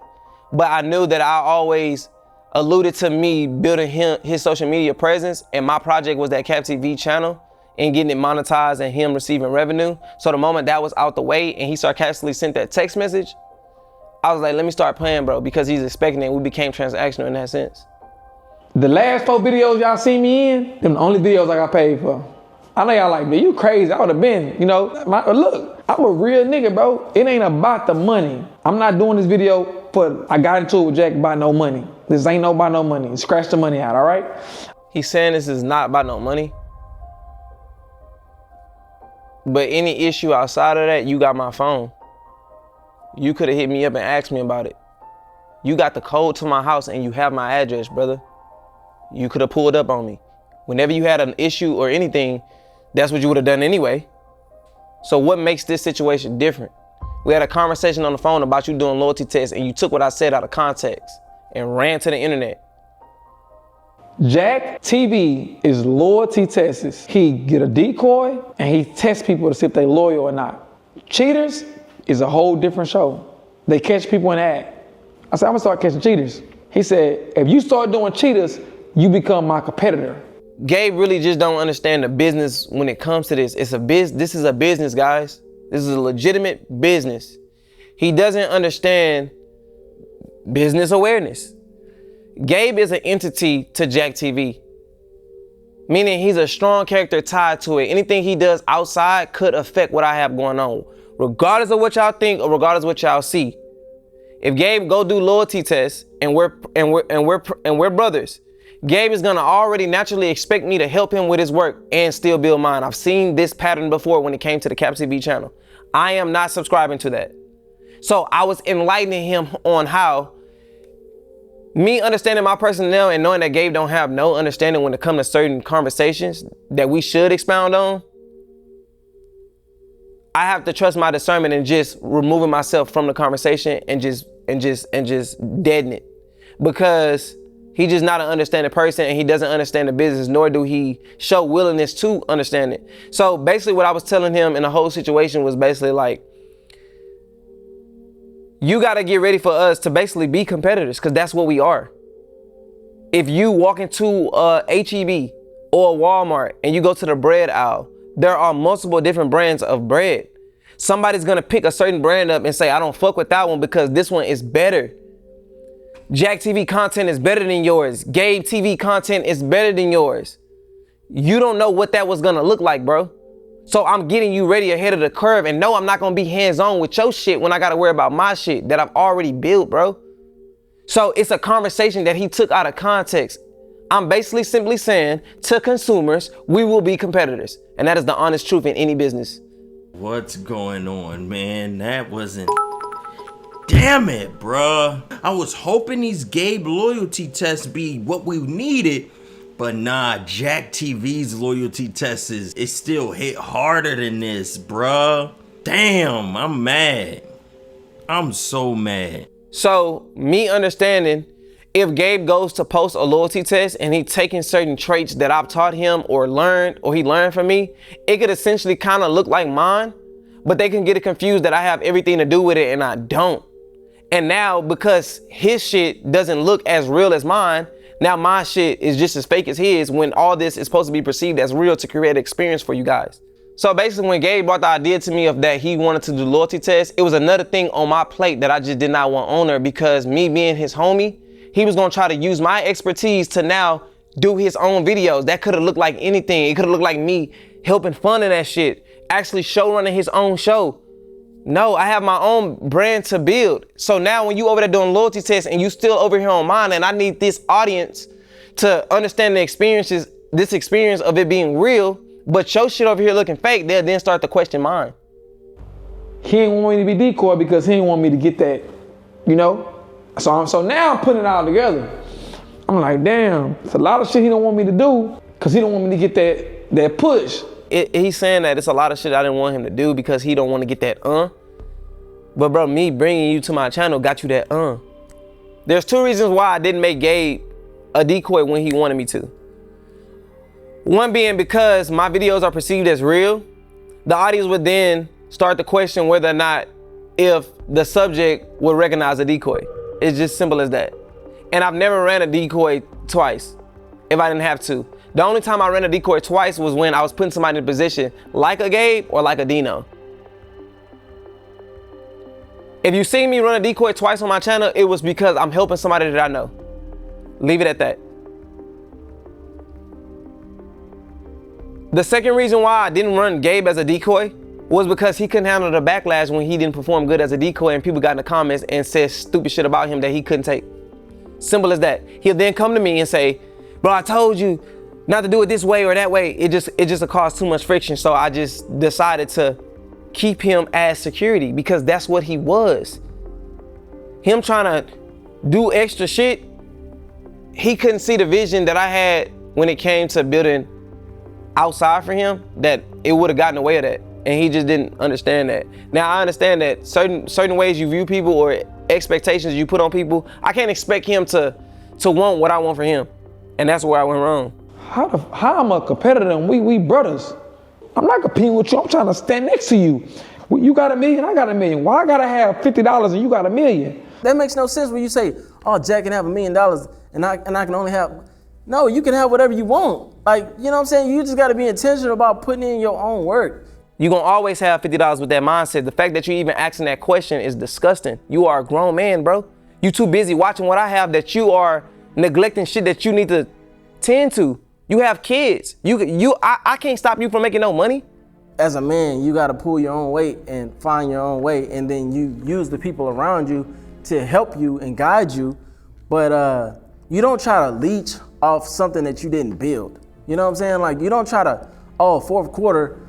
Speaker 11: but I knew that I always alluded to me building his social media presence, and my project was that Cap TV channel and getting it monetized and him receiving revenue. So the moment that was out the way and he sarcastically sent that text message, I was like, let me start playing, bro, because he's expecting it. We became transactional in that sense.
Speaker 12: The last 4 videos y'all see me in, them the only videos I got paid for. I know y'all like, man, you crazy. I would have been, you know, look, I'm a real nigga, bro. It ain't about the money. I'm not doing this video for, I got into it with Jack about no money. This ain't no about no money. Scratch the money out, all right?
Speaker 11: He's saying this is not about no money. But any issue outside of that, you got my phone. You could have hit me up and asked me about it. You got the code to my house and you have my address, brother. You could have pulled up on me. Whenever you had an issue or anything, that's what you would have done anyway. So what makes this situation different? We had a conversation on the phone about you doing loyalty tests and you took what I said out of context and ran to the internet.
Speaker 12: Jack TV is loyalty tests. He get a decoy and he tests people to see if they loyal or not. Cheaters is a whole different show. They catch people in the act. I said, I'm gonna start catching cheaters. He said, if you start doing cheaters, you become my competitor.
Speaker 11: Gabe really just don't understand the business when it comes to this. This is a business, guys. This is a legitimate business. He doesn't understand business awareness. Gabe is an entity to Jack TV, meaning he's a strong character tied to it. Anything he does outside could affect what I have going on, regardless of what y'all think or regardless of what y'all see. If Gabe go do loyalty tests and we're brothers, Gabe is gonna already naturally expect me to help him with his work and still build mine. I've seen this pattern before when it came to the Cap TV channel. I am not subscribing to that. So I was enlightening him on how me understanding my personnel and knowing that Gabe don't have no understanding when it comes to certain conversations that we should expound on. I have to trust my discernment and just removing myself from the conversation and just deaden it, because he's just not an understanding person and he doesn't understand the business, nor do he show willingness to understand it. So basically what I was telling him in the whole situation was basically like, you got to get ready for us to basically be competitors, because that's what we are. If you walk into a H-E-B or a Walmart and you go to the bread aisle, there are multiple different brands of bread. Somebody's going to pick a certain brand up and say, I don't fuck with that one because this one is better. Jack TV content is better than yours. Gabe TV content is better than yours. You don't know what that was going to look like, bro. So I'm getting you ready ahead of the curve, and no, I'm not going to be hands-on with your shit when I got to worry about my shit that I've already built, bro. So it's a conversation that he took out of context. I'm basically simply saying to consumers, we will be competitors. And that is the honest truth in any business.
Speaker 2: What's going on, man? That wasn't... Damn it, bruh. I was hoping these Gabe loyalty tests be what we needed, but nah, Jack TV's loyalty tests it still hit harder than this, bruh. Damn, I'm mad. I'm so mad.
Speaker 11: So me understanding, if Gabe goes to post a loyalty test and he taking certain traits that I've taught him or he learned from me, it could essentially kind of look like mine, but they can get it confused that I have everything to do with it and I don't. And now because his shit doesn't look as real as mine, now my shit is just as fake as his, when all this is supposed to be perceived as real to create an experience for you guys. So basically when Gabe brought the idea to me of that he wanted to do loyalty tests, it was another thing on my plate that I just did not want on there, because me being his homie, he was gonna try to use my expertise to now do his own videos. That could have looked like anything. It could have looked like me helping funding that shit, actually show running his own show. No, I have my own brand to build. So now when you over there doing loyalty tests and you still over here on mine, and I need this audience to understand the experiences, this experience of it being real, but your shit over here looking fake, they'll then start to question mine.
Speaker 12: He ain't want me to be decoy because he didn't want me to get that, you know? So now I'm putting it all together. I'm like, damn, it's a lot of shit he don't want me to do because he don't want me to get that push.
Speaker 11: He's saying that it's a lot of shit I didn't want him to do because he don't want to get that But bro, me bringing you to my channel got you that There's two reasons why I didn't make Gabe a decoy when he wanted me to. One being because my videos are perceived as real. The audience would then start to question whether or not if the subject would recognize a decoy. It's just simple as that. And I've never ran a decoy twice if I didn't have to. The only time I ran a decoy twice was when I was putting somebody in a position like a Gabe or like a Dino. If you see me run a decoy twice on my channel, it was because I'm helping somebody that I know. Leave it at that. The second reason why I didn't run Gabe as a decoy was because he couldn't handle the backlash when he didn't perform good as a decoy and people got in the comments and said stupid shit about him that he couldn't take. Simple as that. He'll then come to me and say, bro, I told you not to do it this way or that way. It just caused too much friction. So I just decided to keep him as security because that's what he was. Him trying to do extra shit, he couldn't see the vision that I had when it came to building outside for him, that it would have gotten away with that. And he just didn't understand that. Now I understand that certain ways you view people or expectations you put on people, I can't expect him to want what I want for him. And that's where I went wrong.
Speaker 12: How I'm a competitor and we brothers? I'm not competing with you, I'm trying to stand next to you. You got $1 million, I got $1 million. Why I gotta have $50 and you got $1 million?
Speaker 7: That makes no sense when you say, oh, Jack can have $1 million and I can only have, No, you can have whatever you want. Like, you know what I'm saying? You just gotta be intentional about putting in your own work.
Speaker 11: You're gonna always have $50 with that mindset. The fact that you even asking that question is disgusting. You are a grown man, bro. You too busy watching what I have that you are neglecting shit that you need to tend to. You have kids. I can't stop you from making no money.
Speaker 7: As a man, you gotta pull your own weight and find your own way, and then you use the people around you to help you and guide you. But you don't try to leech off something that you didn't build. You know what I'm saying? Like, you don't try to, fourth quarter,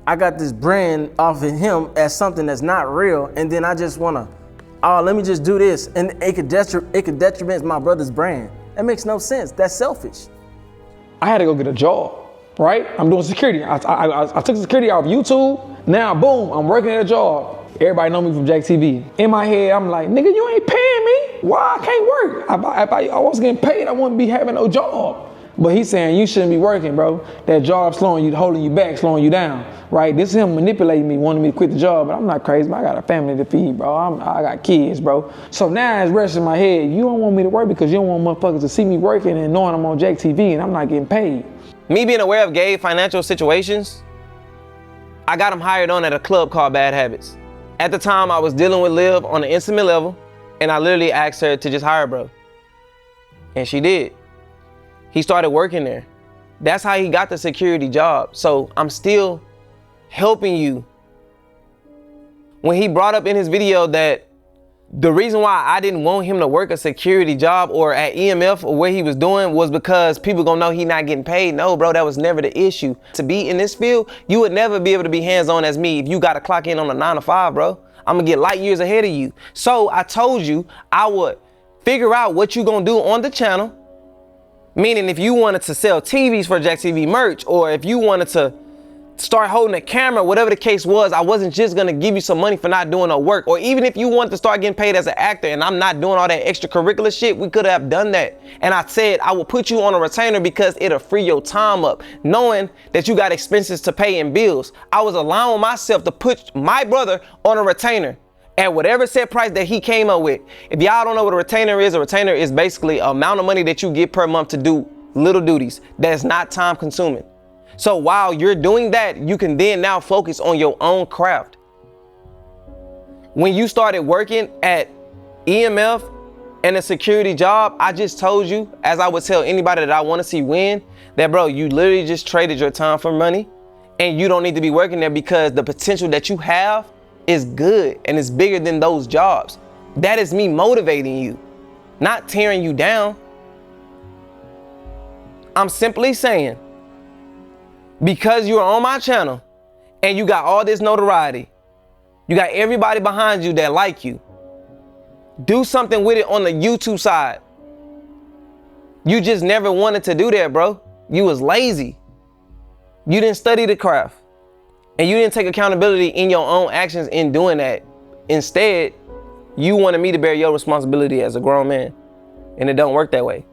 Speaker 7: I got this brand off of him as something that's not real, and then I just wanna, let me just do this, and it could detriment my brother's brand. That makes no sense. That's selfish.
Speaker 12: I had to go get a job, right? I'm doing security. I took security off YouTube. Now, boom, I'm working at a job. Everybody know me from Jack TV. In my head, I'm like, nigga, you ain't paying me. Why I can't work? If I was getting paid, I wouldn't be having no job. But he's saying you shouldn't be working, bro. That job slowing you, holding you back, slowing you down, right? This is him manipulating me, wanting me to quit the job, but I'm not crazy. I got a family to feed, bro. I got kids, bro. So now it's resting in my head. You don't want me to work because you don't want motherfuckers to see me working and knowing I'm on Jack TV and I'm not getting paid.
Speaker 11: Me being aware of Gabe's financial situations, I got him hired on at a club called Bad Habits. At the time, I was dealing with Liv on an intimate level, and I literally asked her to just hire bro. And she did. He started working there. That's how he got the security job. So I'm still helping you. When he brought up in his video that the reason why I didn't want him to work a security job or at EMF or what he was doing was because people gonna know he not getting paid. No, bro, that was never the issue. To be in this field, you would never be able to be hands-on as me if you gotta clock in on a 9 to 5, bro. I'm gonna get light years ahead of you. So I told you I would figure out what you gonna do on the channel. Meaning if you wanted to sell TVs for Jack TV merch, or if you wanted to start holding a camera, whatever the case was, I wasn't just gonna give you some money for not doing no work. Or even if you wanted to start getting paid as an actor and I'm not doing all that extracurricular shit, we could have done that. And I said I will put you on a retainer because it'll free your time up, knowing that you got expenses to pay and bills. I was allowing myself to put my brother on a retainer at whatever set price that he came up with. If y'all don't know what a retainer is basically an amount of money that you get per month to do little duties that's not time consuming. So while you're doing that, you can then now focus on your own craft. When you started working at EMF and a security job, I just told you, as I would tell anybody that I want to see win, that bro, you literally just traded your time for money and you don't need to be working there because the potential that you have is good and it's bigger than those jobs. That is me motivating you, not tearing you down. I'm simply saying, because you're on my channel and you got all this notoriety, you got everybody behind you that like you, do something with it on the YouTube side. You just never wanted to do that, bro. You was lazy. You didn't study the craft. And you didn't take accountability in your own actions in doing that. Instead, you wanted me to bear your responsibility as a grown man. And it don't work that way.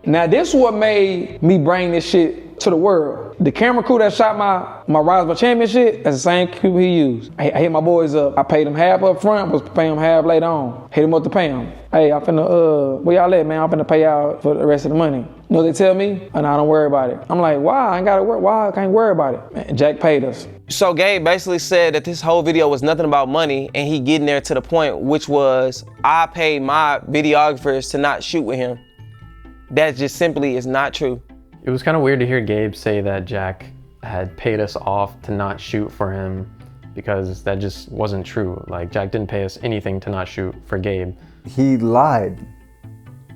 Speaker 12: Now this is what made me bring this shit to the world. The camera crew that shot my Rise by Champion shit, that's the same crew he used. I hit my boys up. I paid them half up front, was paying them half later on. Hit them up to pay them. Hey, I'm finna, where y'all at, man? I'm finna pay y'all for the rest of the money. You know what they tell me? Oh, no, don't worry about it. I'm like, why? I ain't gotta work. Why I can't worry about it? Man, Jack paid us.
Speaker 11: So Gabe basically said that this whole video was nothing about money and he getting there to the point, which was I paid my videographers to not shoot with him. That just simply is not true.
Speaker 8: It was kind of weird to hear Gabe say that Jack had paid us off to not shoot for him because that just wasn't true. Like, Jack didn't pay us anything to not shoot for Gabe.
Speaker 13: He lied.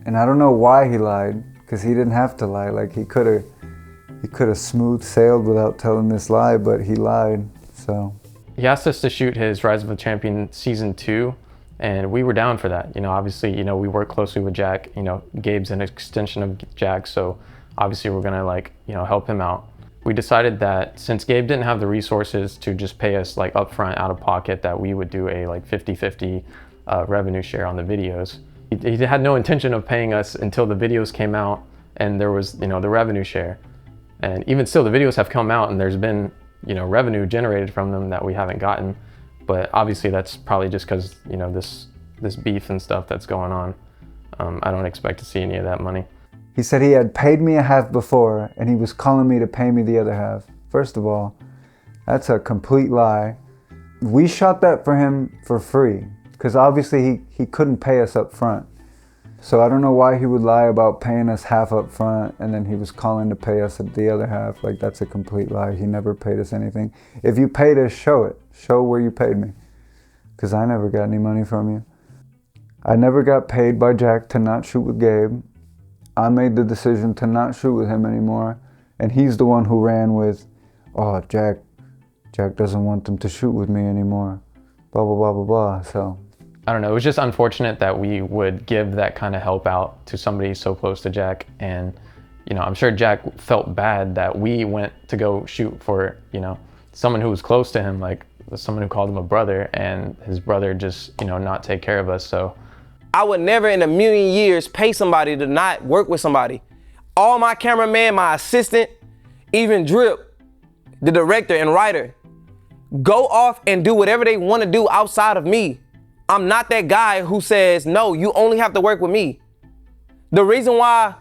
Speaker 13: And I don't know why he lied, because he didn't have to lie. Like, he could have smooth sailed without telling this lie, but he lied, so.
Speaker 8: He asked us to shoot his Rise of the Champion Season 2, and we were down for that. You know, obviously, you know, we work closely with Jack. You know, Gabe's an extension of Jack, so obviously we're gonna, like, you know, help him out. We decided that since Gabe didn't have the resources to just pay us like upfront out of pocket, that we would do a like 50-50 revenue share on the videos. He had no intention of paying us until the videos came out and there was, you know, the revenue share. And even still, the videos have come out and there's been, you know, revenue generated from them that we haven't gotten. But obviously that's probably just because, you know, this beef and stuff that's going on. I don't expect to see any of that money.
Speaker 13: He said he had paid me a half before and he was calling me to pay me the other half. First of all, that's a complete lie. We shot that for him for free because obviously he couldn't pay us up front. So I don't know why he would lie about paying us half up front and then he was calling to pay us the other half. Like, that's a complete lie. He never paid us anything. If you paid us, show it. Show where you paid me. Because I never got any money from you. I never got paid by Jack to not shoot with Gabe. I made the decision to not shoot with him anymore. And he's the one who ran with, oh, Jack doesn't want them to shoot with me anymore. Blah, blah, blah, blah, blah. So
Speaker 8: I don't know, it was just unfortunate that we would give that kind of help out to somebody so close to Jack. And, you know, I'm sure Jack felt bad that we went to go shoot for, you know, someone who was close to him, like someone who called him a brother, and his brother just, you know, not take care of us. So
Speaker 11: I would never in a million years pay somebody to not work with somebody. All my cameraman, my assistant, even Drip, the director and writer, go off and do whatever they want to do outside of me. I'm not that guy who says, no, you only have to work with me. The reason why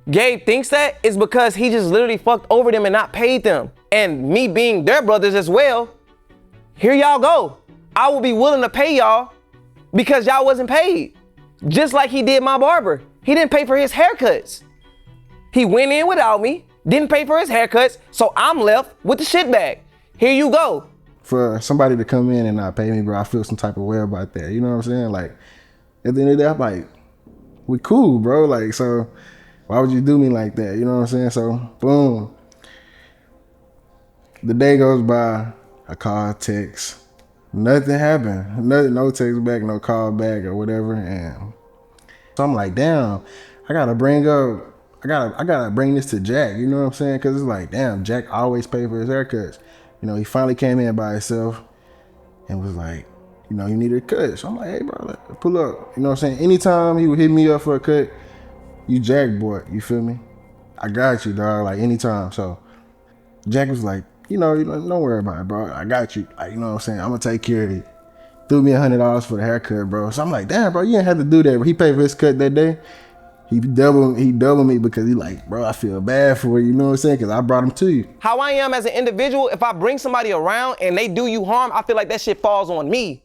Speaker 11: Gabe thinks that is because he just literally fucked over them and not paid them. And me being their brothers as well, here y'all go. I will be willing to pay y'all because y'all wasn't paid. Just like he did my barber. He didn't pay for his haircuts. He went in without me, didn't pay for his haircuts, so I'm left with the shit bag. Here you go.
Speaker 4: For somebody to come in and not pay me, bro, I feel some type of way about that. You know what I'm saying? Like, at the end of the day, I'm like, we cool, bro. Like, so why would you do me like that? You know what I'm saying? So, boom. The day goes by, I call, text. Nothing happened. No text back, no call back or whatever. And so I'm like, damn, I gotta bring this to Jack. You know what I'm saying? Cause it's like, damn, Jack always paid for his haircuts. You know, he finally came in by himself and was like, you know, you need a cut. So I'm like, hey, bro, pull up. You know what I'm saying? Anytime he would hit me up for a cut, you Jack boy, you feel me? I got you, dog, like anytime. So Jack was like, you know, don't worry about it, bro. I got you. Like, you know what I'm saying? I'm gonna take care of it. Threw me $100 for the haircut, bro. So I'm like, damn, bro, you didn't have to do that. But he paid for his cut that day. He doubled me because he like, bro, I feel bad for you. You know what I'm saying? Because I brought him to you.
Speaker 11: How I am as an individual, if I bring somebody around and they do you harm, I feel like that shit falls on me.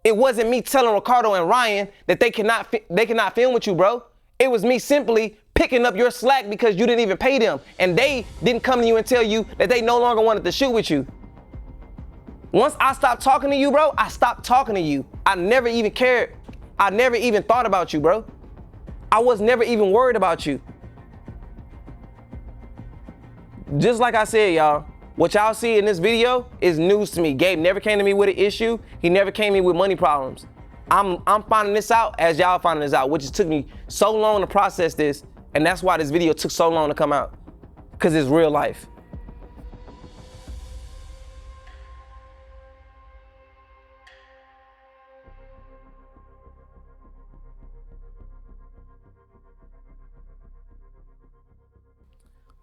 Speaker 11: It wasn't me telling Ricardo and Ryan that they cannot film with you, bro. It was me simply picking up your slack because you didn't even pay them. And they didn't come to you and tell you that they no longer wanted to shoot with you. Once I stopped talking to you, bro, I stopped talking to you. I never even cared. I never even thought about you, bro. I was never even worried about you. Just like I said, y'all, what y'all see in this video is news to me. Gabe never came to me with an issue. He never came to me with money problems. I'm finding this out as y'all finding this out, which it took me so long to process this, and that's why this video took so long to come out, because it's real life.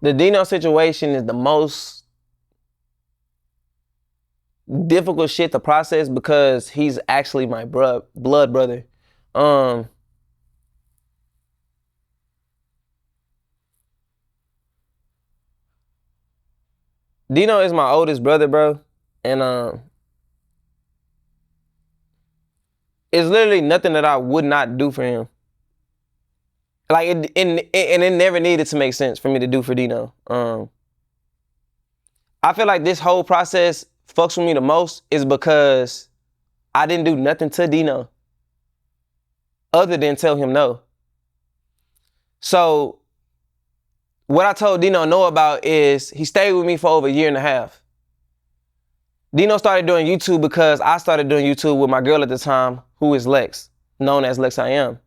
Speaker 11: The Dino situation is the most difficult shit to process because he's actually my blood brother. Dino is my oldest brother, bro. And it's literally nothing that I would not do for him. Like, it never needed to make sense for me to do for Dino. I feel like this whole process fucks with me the most is because I didn't do nothing to Dino other than tell him no. So what I told Dino no about is he stayed with me for over 1.5 years. Dino started doing YouTube because I started doing YouTube with my girl at the time, who is Lex, known as Lex I Am.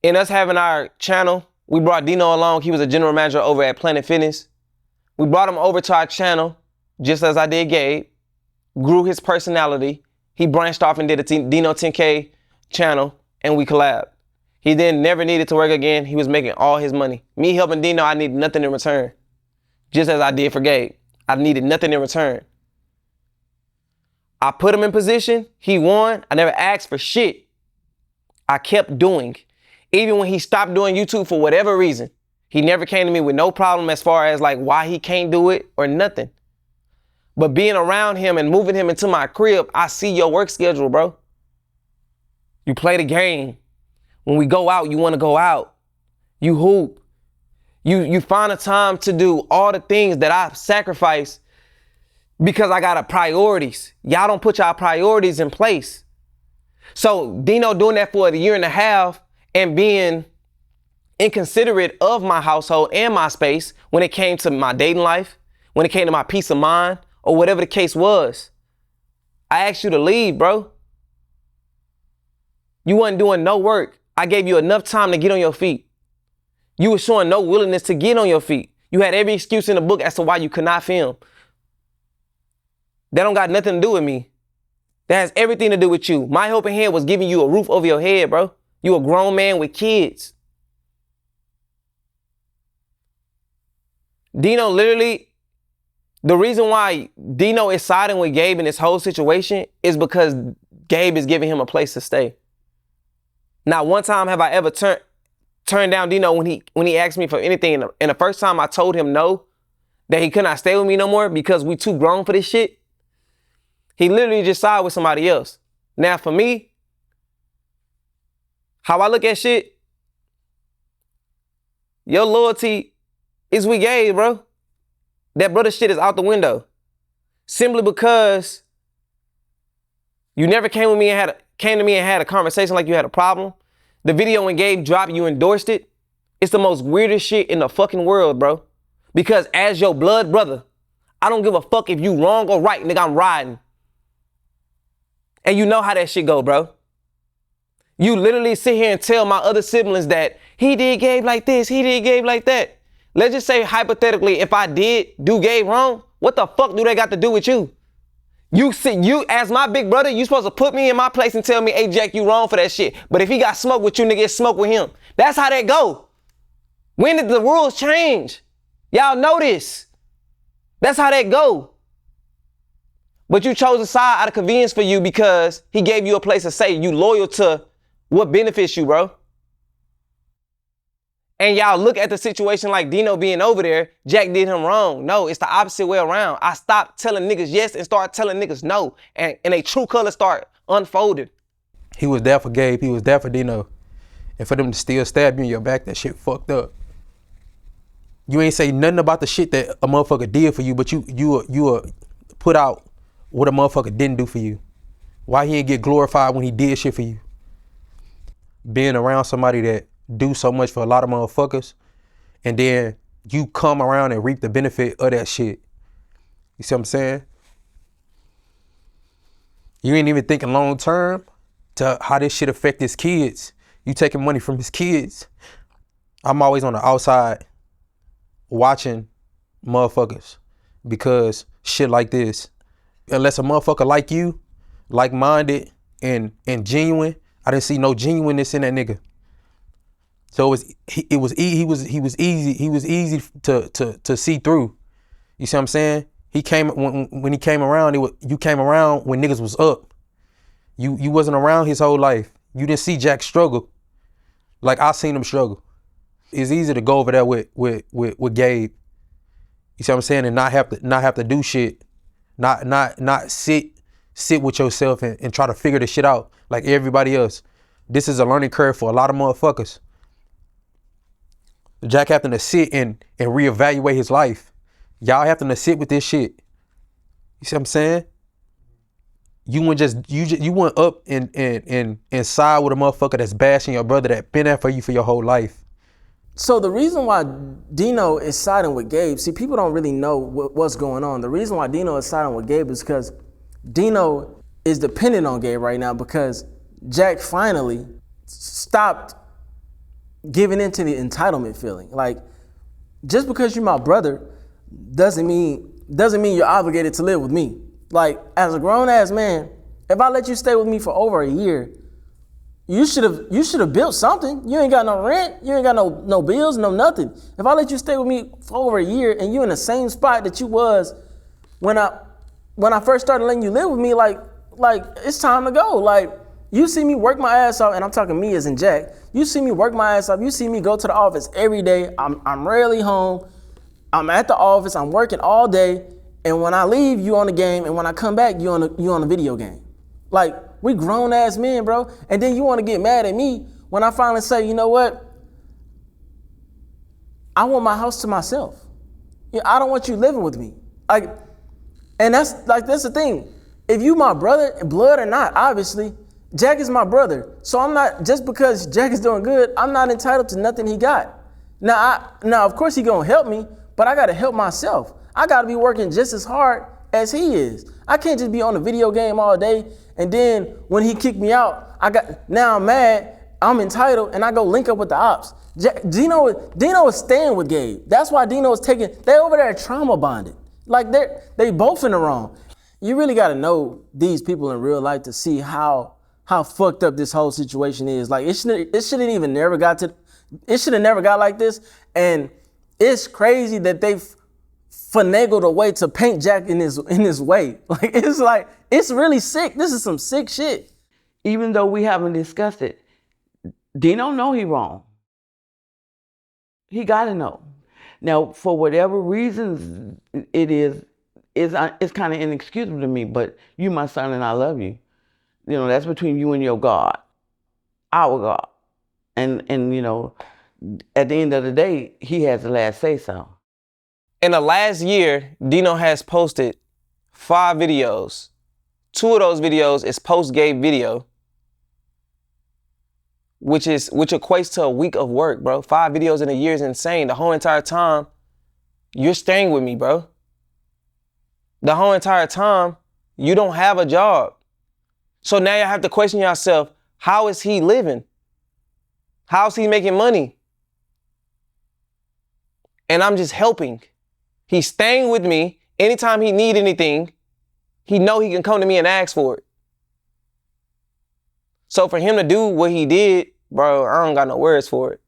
Speaker 11: In us having our channel, we brought Dino along. He was a general manager over at Planet Fitness. We brought him over to our channel, just as I did Gabe, grew his personality. He branched off and did a Dino 10K channel, and we collabed. He then never needed to work again. He was making all his money. Me helping Dino, I needed nothing in return. Just as I did for Gabe. I needed nothing in return. I put him in position. He won. I never asked for shit. I kept doing. Even when he stopped doing YouTube for whatever reason, he never came to me with no problem as far as like why he can't do it or nothing. But being around him and moving him into my crib, I see your work schedule, bro. You play the game. When we go out, you want to go out. You hoop. You find a time to do all the things that I sacrifice because I got priorities. Y'all don't put y'all priorities in place. So Dino doing that for a year and a half and being inconsiderate of my household and my space when it came to my dating life, when it came to my peace of mind, or whatever the case was. I asked you to leave, bro. You wasn't doing no work. I gave you enough time to get on your feet. You were showing no willingness to get on your feet. You had every excuse in the book as to why you could not film. That don't got nothing to do with me. That has everything to do with you. My helping hand was giving you a roof over your head, bro. You a grown man with kids. Dino literally, the reason why Dino is siding with Gabe in this whole situation is because Gabe is giving him a place to stay. Not one time have I ever turned down Dino when he asked me for anything. And the first time I told him no, that he could not stay with me no more because we too grown for this shit, he literally just sided with somebody else. Now for me, how I look at shit, your loyalty is with Gabe, bro. That brother shit is out the window. Simply because you never came to me and had a conversation like you had a problem. The video when Gabe dropped, you endorsed it. It's the most weirdest shit in the fucking world, bro. Because as your blood brother, I don't give a fuck if you wrong or right, nigga, I'm riding. And you know how that shit go, bro. You literally sit here and tell my other siblings that he did Gabe like this, he did Gabe like that. Let's just say hypothetically, if I did do Gabe wrong, what the fuck do they got to do with you? You as my big brother, you supposed to put me in my place and tell me, hey Jack, you wrong for that shit. But if he got smoke with you, nigga, it's smoke with him. That's how that go. When did the rules change? Y'all know this. That's how that go. But you chose a side out of convenience for you because he gave you a place to stay. You loyal to what benefits you, bro. And y'all look at the situation like Dino being over there, Jack did him wrong. No, it's the opposite way around. I stopped telling niggas yes and started telling niggas no. And a true color start unfolded.
Speaker 20: He was there for Gabe, he was there for Dino. And for them to still stab you in your back, that shit fucked up. You ain't say nothing about the shit that a motherfucker did for you, but you put out what a motherfucker didn't do for you. Why he ain't get glorified when he did shit for you? Being around somebody that do so much for a lot of motherfuckers, and then you come around and reap the benefit of that shit. You see what I'm saying? You ain't even thinking long term to how this shit affect his kids. You taking money from his kids. I'm always on the outside watching motherfuckers because shit like this, unless a motherfucker like you, like-minded and genuine, I didn't see no genuineness in that nigga. So he was easy to see through. You see what I'm saying? He came when he came around. You came around when niggas was up. You wasn't around his whole life. You didn't see Jack struggle like I seen him struggle. It's easy to go over there with Gabe. You see what I'm saying? And not have to do shit. Not sit with yourself and try to figure this shit out like everybody else. This is a learning curve for a lot of motherfuckers. Jack having to sit and reevaluate his life. Y'all having to sit with this shit. You see what I'm saying? You went up and side with a motherfucker that's bashing your brother that been there for you for your whole life.
Speaker 7: So the reason why Dino is siding with Gabe, see, people don't really know what's going on. The reason why Dino is siding with Gabe is because Dino is dependent on Gabe right now because Jack finally stopped giving into the entitlement feeling. Like, just because you're my brother doesn't mean you're obligated to live with me. Like, as a grown ass man, if I let you stay with me for over a year, you should have built something. You ain't got no rent, you ain't got no bills, no nothing. If I let you stay with me for over a year and you in the same spot that you was when I first started letting you live with me, like it's time to go. Like, you see me work my ass off, and I'm talking me as in Jack. You see me work my ass off. You see me go to the office every day. I'm rarely home. I'm at the office. I'm working all day. And when I leave, you on the game. And when I come back, you on the video game. Like, we grown ass men, bro. And then you want to get mad at me when I finally say, you know what? I want my house to myself. I don't want you living with me. Like, and that's the thing. If you my brother, blood or not, obviously, Jack is my brother. So I'm not, just because Jack is doing good, I'm not entitled to nothing he got. Now, of course he gonna help me, but I gotta help myself. I gotta be working just as hard as he is. I can't just be on the video game all day, and then when he kicked me out, now I'm mad, I'm entitled, and I go link up with the ops. Dino is staying with Gabe. That's why Dino is they over there trauma bonded. Like they both in the wrong. You really gotta know these people in real life to see how fucked up this whole situation is. Like it should have never got like this. And it's crazy that they've finagled a way to paint Jack in his way. Like it's really sick. This is some sick shit.
Speaker 19: Even though we haven't discussed it, Dino know he wrong. He gotta know. Now, for whatever reasons it's kind of inexcusable to me, but you my son and I love you. You know, that's between you and your God, our God. And you know, at the end of the day, he has the last say so.
Speaker 11: In the last year, Dino has posted 5 videos. 2 of those videos is post-Gabe video, which equates to a week of work, bro. 5 videos in a year is insane. The whole entire time, you're staying with me, bro. The whole entire time, you don't have a job. So now you have to question yourself, how is he living? How's he making money? And I'm just helping. He's staying with me. Anytime he need anything, he know he can come to me and ask for it. So for him to do what he did, bro, I don't got no words for it.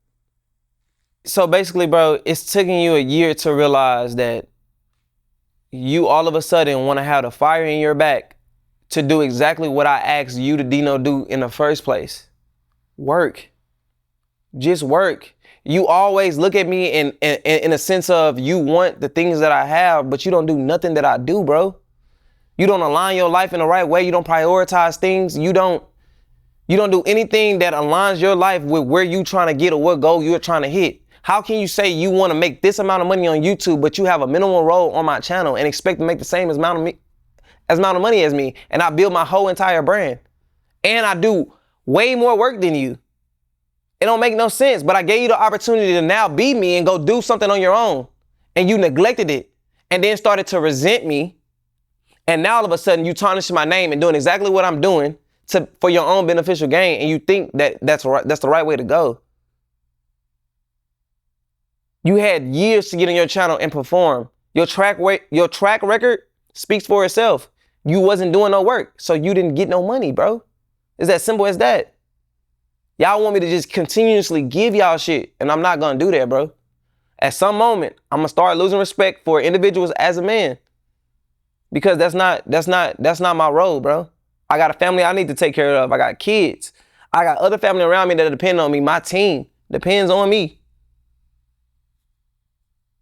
Speaker 11: So basically, bro, it's taking you a year to realize that you all of a sudden want to have the fire in your back to do exactly what I asked you to Dino do in the first place. Work. Just work. You always look at me in a sense of you want the things that I have, but you don't do nothing that I do, bro. You don't align your life in the right way. You don't prioritize things. You don't do anything that aligns your life with where you trying to get or what goal you're trying to hit. How can you say you want to make this amount of money on YouTube, but you have a minimal role on my channel and expect to make the same amount of money as me, and I build my whole entire brand, and I do way more work than you? It don't make no sense, but I gave you the opportunity to now be me and go do something on your own, and you neglected it and then started to resent me, and now all of a sudden you tarnishing my name and doing exactly what I'm doing for your own beneficial gain, and you think that that's the right way to go. You had years to get on your channel and perform. Your track record speaks for itself. You wasn't doing no work, so you didn't get no money, bro. It's as simple as that. Y'all want me to just continuously give y'all shit, and I'm not gonna do that, bro. At some moment, I'm gonna start losing respect for individuals as a man, because that's not my role, bro. I got a family I need to take care of. I got kids. I got other family around me that depend on me. My team depends on me.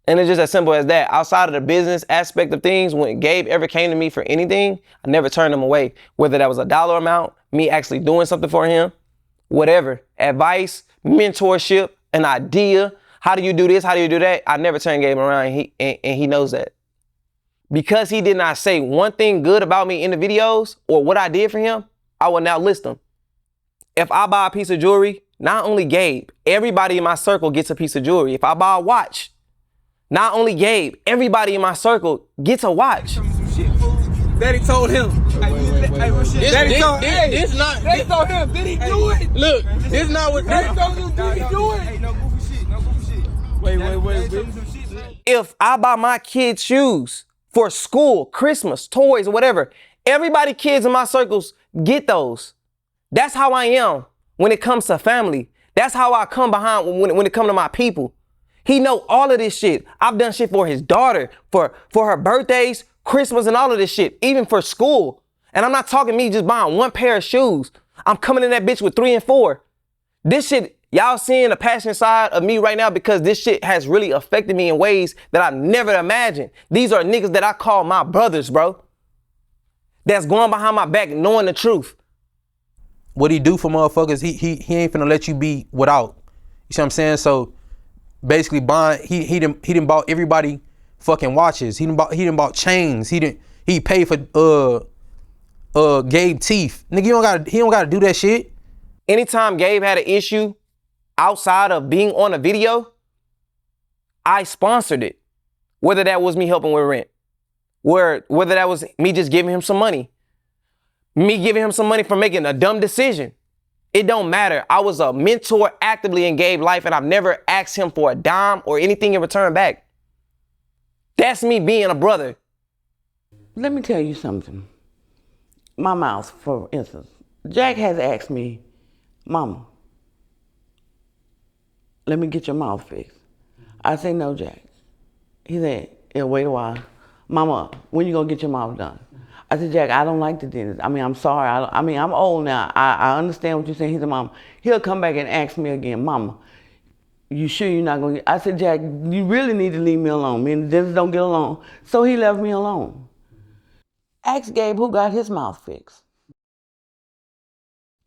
Speaker 11: And it's just as simple as that. Outside of the business aspect of things, when Gabe ever came to me for anything, I never turned him away. Whether that was a dollar amount, me actually doing something for him, whatever, advice, mentorship, an idea, how do you do this, how do you do that? I never turned Gabe around, and he knows that. Because he did not say one thing good about me in the videos or what I did for him, I will now list them. If I buy a piece of jewelry, not only Gabe, everybody in my circle gets a piece of jewelry. If I buy a watch, not only Gabe, everybody in my circle gets a watch.
Speaker 3: Daddy told him. Daddy told him. Daddy told him. Did he do it? Look, this not what Daddy told him. Did he do it? Hey, no goofy shit. No goofy shit. Wait.
Speaker 11: If I buy my kids shoes for school, Christmas, toys, whatever, everybody kids in my circles get those. That's how I am when it comes to family. That's how I come behind when it comes to my people. He know all of this shit. I've done shit for his daughter, for her birthdays, Christmas, and all of this shit, even for school. And I'm not talking me just buying one pair of shoes. I'm coming in that bitch with 3 and 4. This shit, y'all seeing the passion side of me right now because this shit has really affected me in ways that I never imagined. These are niggas that I call my brothers, bro. That's going behind my back knowing the truth.
Speaker 20: What he do for motherfuckers, he ain't finna let you be without. You see what I'm saying? So basically Bond, he done bought everybody fucking watches. He done bought chains. He paid for Gabe teeth. Nigga, he don't gotta do that shit.
Speaker 11: Anytime Gabe had an issue outside of being on a video, I sponsored it. Whether that was me helping with rent, whether that was me just giving him some money, me giving him some money for making a dumb decision. It don't matter. I was a mentor actively in Gabe's life, and I've never asked him for a dime or anything in return back. That's me being a brother.
Speaker 19: Let me tell you something. My mouth, for instance. Jack has asked me, Mama, let me get your mouth fixed. I say, no, Jack. He said, yeah, wait a while. Mama, when you gonna get your mouth done? I said, Jack, I don't like the dentist. I mean, I'm sorry. I'm old now. I understand what you're saying. He said, Mama, he'll come back and ask me again, Mama, you sure you're not gonna get? I said, Jack, you really need to leave me alone. Me and the dentist don't get along. So he left me alone. Ask Gabe who got his mouth fixed.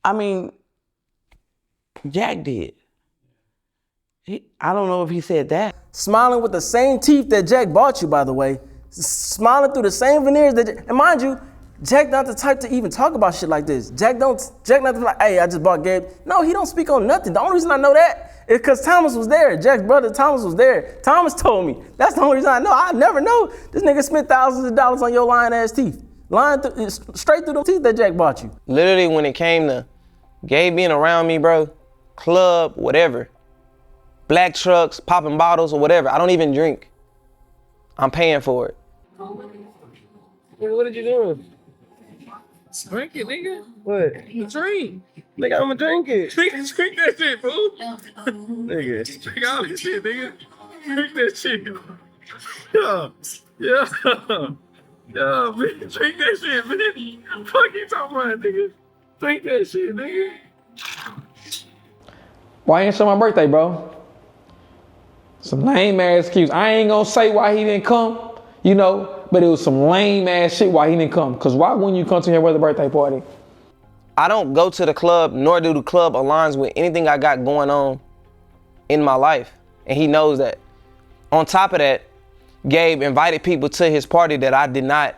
Speaker 19: I mean, Jack did. I don't know if he said that.
Speaker 7: Smiling with the same teeth that Jack bought you, by the way. Smiling through the same veneers that, and mind you, Jack not the type to even talk about shit like this. Jack not to be like, hey, I just bought Gabe. No, he don't speak on nothing. The only reason I know that is because Thomas was there. Jack's brother Thomas was there. Thomas told me. That's the only reason I know. I never know. This nigga spent thousands of dollars on your lying ass teeth. Lying straight through the teeth that Jack bought you.
Speaker 11: Literally when it came to Gabe being around me, bro, club, whatever, black trucks, popping bottles or whatever, I don't even drink. I'm paying for it.
Speaker 5: What did you do?
Speaker 12: Drink it, nigga.
Speaker 5: What?
Speaker 12: Drink.
Speaker 5: Nigga, I'ma drink it.
Speaker 12: Nigga, drink that shit, fool.
Speaker 5: Nigga.
Speaker 12: Drink all this shit, nigga. Drink that shit. Yeah, man. Drink that shit, man. Fuck you talking about, nigga. Drink that shit, nigga. Why ain't show my birthday, bro? Some lame ass excuse. I ain't gonna say why he didn't come, you know, but it was some lame ass shit why he didn't come. Cause why wouldn't you come to your brother's birthday party?
Speaker 11: I don't go to the club, nor do the club aligns with anything I got going on in my life. And he knows that. On top of that, Gabe invited people to his party that I did not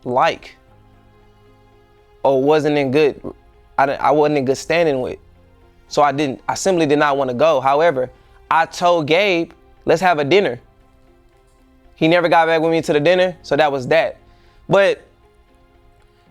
Speaker 11: like or wasn't in good, I wasn't in good standing with. So I simply did not want to go. However, I told Gabe, let's have a dinner. He never got back with me to the dinner, so that was that. But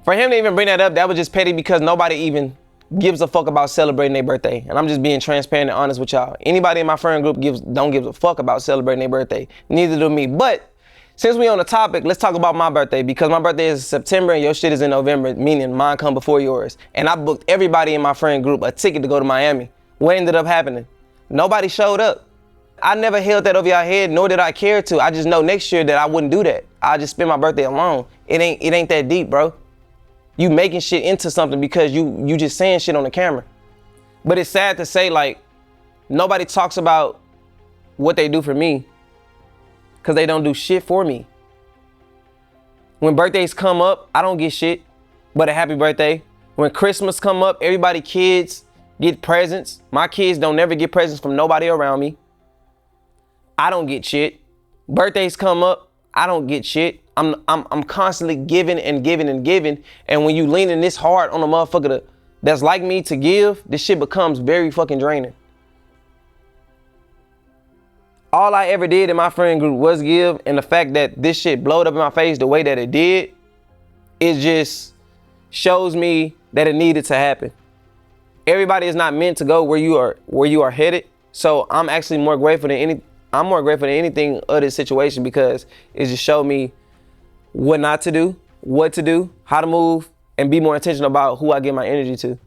Speaker 11: for him to even bring that up, that was just petty because nobody even gives a fuck about celebrating their birthday. And I'm just being transparent and honest with y'all. Anybody in my friend group don't give a fuck about celebrating their birthday. Neither do me. But since we on the topic, let's talk about my birthday because my birthday is September and your shit is in November, meaning mine come before yours. And I booked everybody in my friend group a ticket to go to Miami. What ended up happening? Nobody showed up. I never held that over your head, nor did I care to. I just know next year that I wouldn't do that. I just spend my birthday alone. It ain't that deep, bro. You making shit into something because you just saying shit on the camera. But it's sad to say, like, nobody talks about what they do for me because they don't do shit for me. When birthdays come up, I don't get shit but a happy birthday. When Christmas come up, everybody kids get presents. My kids don't never get presents from nobody around me. I don't get shit. Birthdays come up, I don't get shit. I'm constantly giving and giving and giving. And when you leaning this hard on a motherfucker that's like me to give, this shit becomes very fucking draining. All I ever did in my friend group was give, and the fact that this shit blowed up in my face the way that it did, it just shows me that it needed to happen. Everybody is not meant to go where you are headed. So I'm actually more grateful than anything of this situation because it just showed me what not to do, what to do, how to move, and be more intentional about who I give my energy to.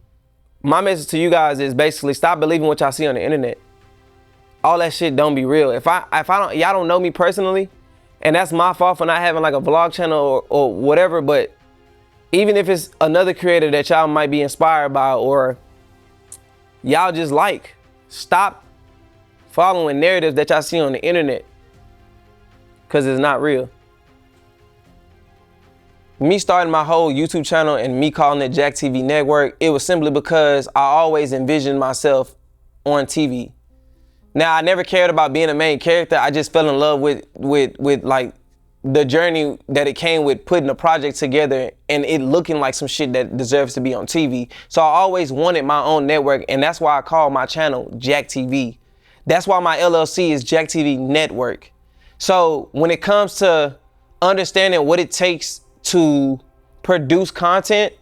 Speaker 11: My message to you guys is basically stop believing what y'all see on the internet. All that shit don't be real. Y'all don't know me personally, and that's my fault for not having like a vlog channel or whatever, but even if it's another creator that y'all might be inspired by or y'all just like, stop following narratives that y'all see on the internet, because it's not real. Me starting my whole YouTube channel and me calling it Jack TV Network, it was simply because I always envisioned myself on TV. Now, I never cared about being a main character. I just fell in love with like the journey that it came with putting a project together and it looking like some shit that deserves to be on TV. So I always wanted my own network, and that's why I call my channel Jack TV. That's why my LLC is Jack TV Network. So when it comes to understanding what it takes to produce content,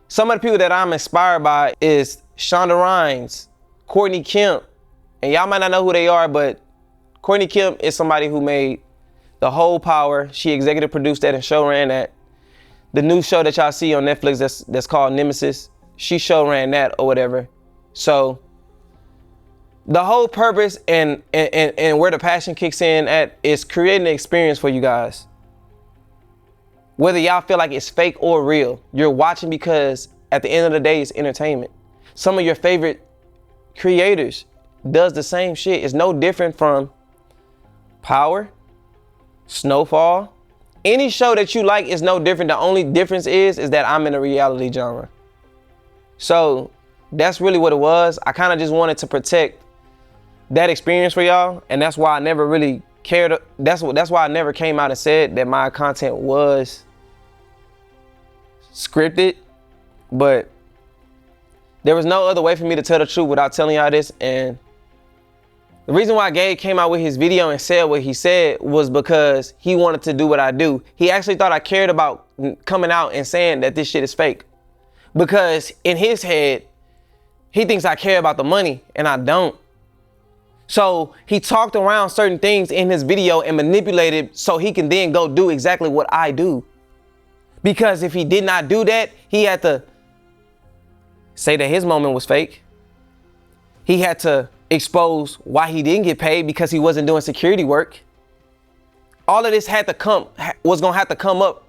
Speaker 11: some of the people that I'm inspired by is Shonda Rhimes, Courtney Kemp, and y'all might not know who they are, but Courtney Kemp is somebody who made The Whole Power. She executive produced that and show ran that. The new show that y'all see on Netflix that's called Nemesis, she show ran that or whatever. So the whole purpose and where the passion kicks in at is creating an experience for you guys. Whether y'all feel like it's fake or real, you're watching because at the end of the day, it's entertainment. Some of your favorite creators does the same shit. It's no different from Power, Snowfall. Any show that you like is no different. The only difference is that I'm in a reality genre. So that's really what it was. I kind of just wanted to protect that experience for y'all, and that's why I never really cared. That's why I never came out and said that my content was scripted, but there was no other way for me to tell the truth without telling y'all this. And the reason why Gabe came out with his video and said what he said was because he wanted to do what I do. He actually thought I cared about coming out and saying that this shit is fake, because in his head, he thinks I care about the money, and I don't. So he talked around certain things in his video and manipulated so he can then go do exactly what I do. Because if he did not do that, he had to say that his moment was fake. He had to expose why he didn't get paid because he wasn't doing security work. All of this was gonna have to come up,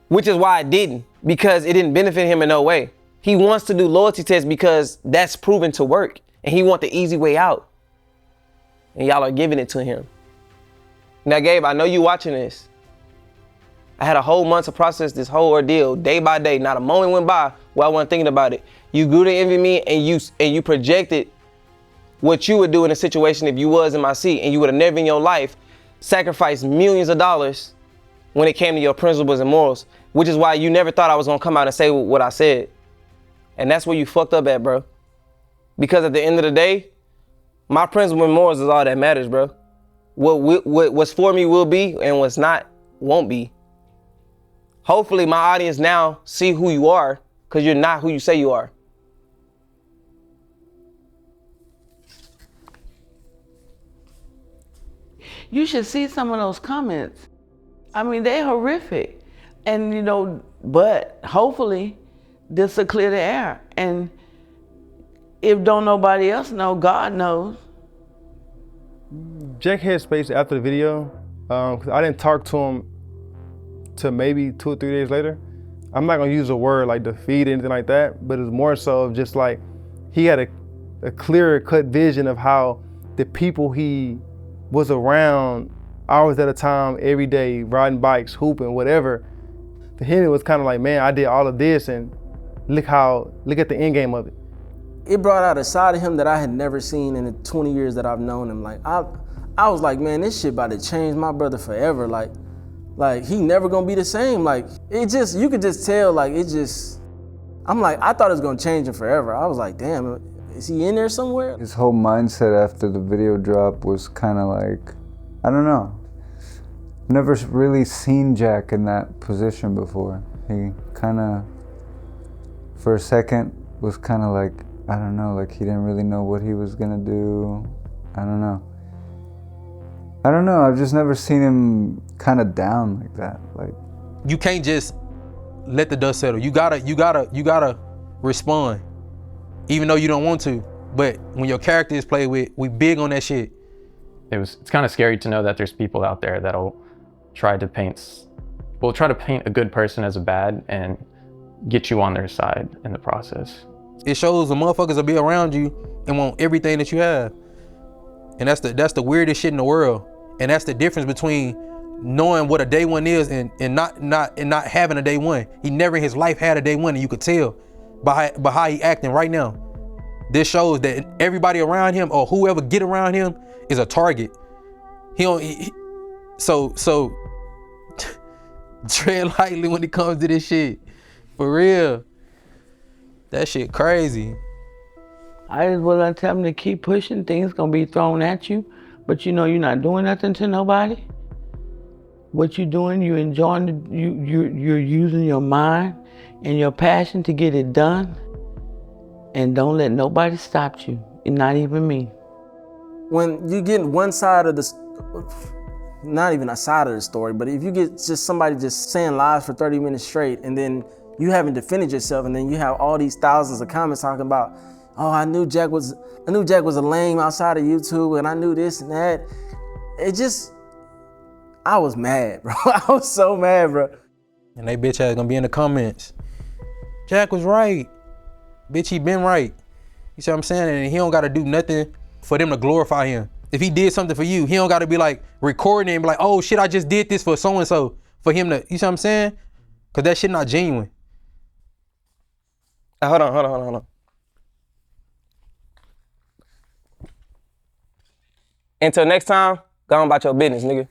Speaker 11: which is why it didn't, because it didn't benefit him in no way. He wants to do loyalty tests because that's proven to work, and he wants the easy way out. And y'all are giving it to him. Now, Gabe, I know you watching this. I had a whole month to process this whole ordeal, day by day. Not a moment went by where I wasn't thinking about it. You grew to envy me, and you projected what you would do in a situation if you was in my seat, and you would have never in your life sacrificed millions of dollars when it came to your principles and morals, which is why you never thought I was gonna come out and say what I said. And that's where you fucked up at, bro. Because at the end of the day, my principles and morals is all that matters, bro. What's for me will be, and what's not won't be. Hopefully my audience now see who you are, because you're not who you say you are.
Speaker 19: You should see some of those comments. I mean, they're horrific. And you know, but hopefully this will clear the air. And if don't nobody else know, God knows.
Speaker 1: Jack had space after the video, because I didn't talk to him till maybe 2 or 3 days later. I'm not gonna use a word like defeat or anything like that, but it's more so of just like, he had a clearer cut vision of how the people he was around hours at a time, every day, riding bikes, hooping, whatever. To him, it was kind of like, man, I did all of this, and look at the end game of it.
Speaker 7: It brought out a side of him that I had never seen in the 20 years that I've known him. Like, I was like, man, this shit about to change my brother forever. Like he never gonna be the same. Like, it just, you could just tell, like, it just, I'm like, I thought it was gonna change him forever. I was like, damn, is he in there somewhere?
Speaker 13: His whole mindset after the video drop was kind of like, I don't know. Never really seen Jack in that position before. He kind of, for a second, was kind of like, I don't know, like he didn't really know what he was gonna do. I don't know. I've just never seen him kind of down like that. Like,
Speaker 20: you can't just let the dust settle. You gotta respond, even though you don't want to. But when your character is played with, we big on that shit.
Speaker 8: It's kind of scary to know that there's people out there that'll try to paint will try to paint a good person as a bad and get you on their side in the process.
Speaker 20: It shows the motherfuckers will be around you and want everything that you have. And that's the weirdest shit in the world. And that's the difference between knowing what a day one is and not having a day one. He never in his life had a day one, and you could tell by how he acting right now. This shows that everybody around him or whoever get around him is a target. So tread lightly when it comes to this shit. For real. That shit crazy.
Speaker 19: I just want to tell them to keep pushing. Things gonna be thrown at you, but you know you're not doing nothing to nobody. What you're doing, you're enjoying. You're using your mind and your passion to get it done. And don't let nobody stop you, and not even me.
Speaker 7: When you get one side of the, not even a side of the story, but if you get just somebody just saying lies for 30 minutes straight, and then you haven't defended yourself, and then you have all these thousands of comments talking about, oh, I knew Jack was a lame outside of YouTube, and I knew this and that. It just, I was mad, bro. I was so mad, bro.
Speaker 20: And they bitch ass gonna be in the comments. Jack was right. Bitch, he been right. You see what I'm saying? And he don't gotta do nothing for them to glorify him. If he did something for you, he don't gotta be like recording and be like, oh shit, I just did this for so-and-so. For him to, you see what I'm saying? Cause that shit not genuine.
Speaker 11: Hold on. Until next time, go on about your business, nigga.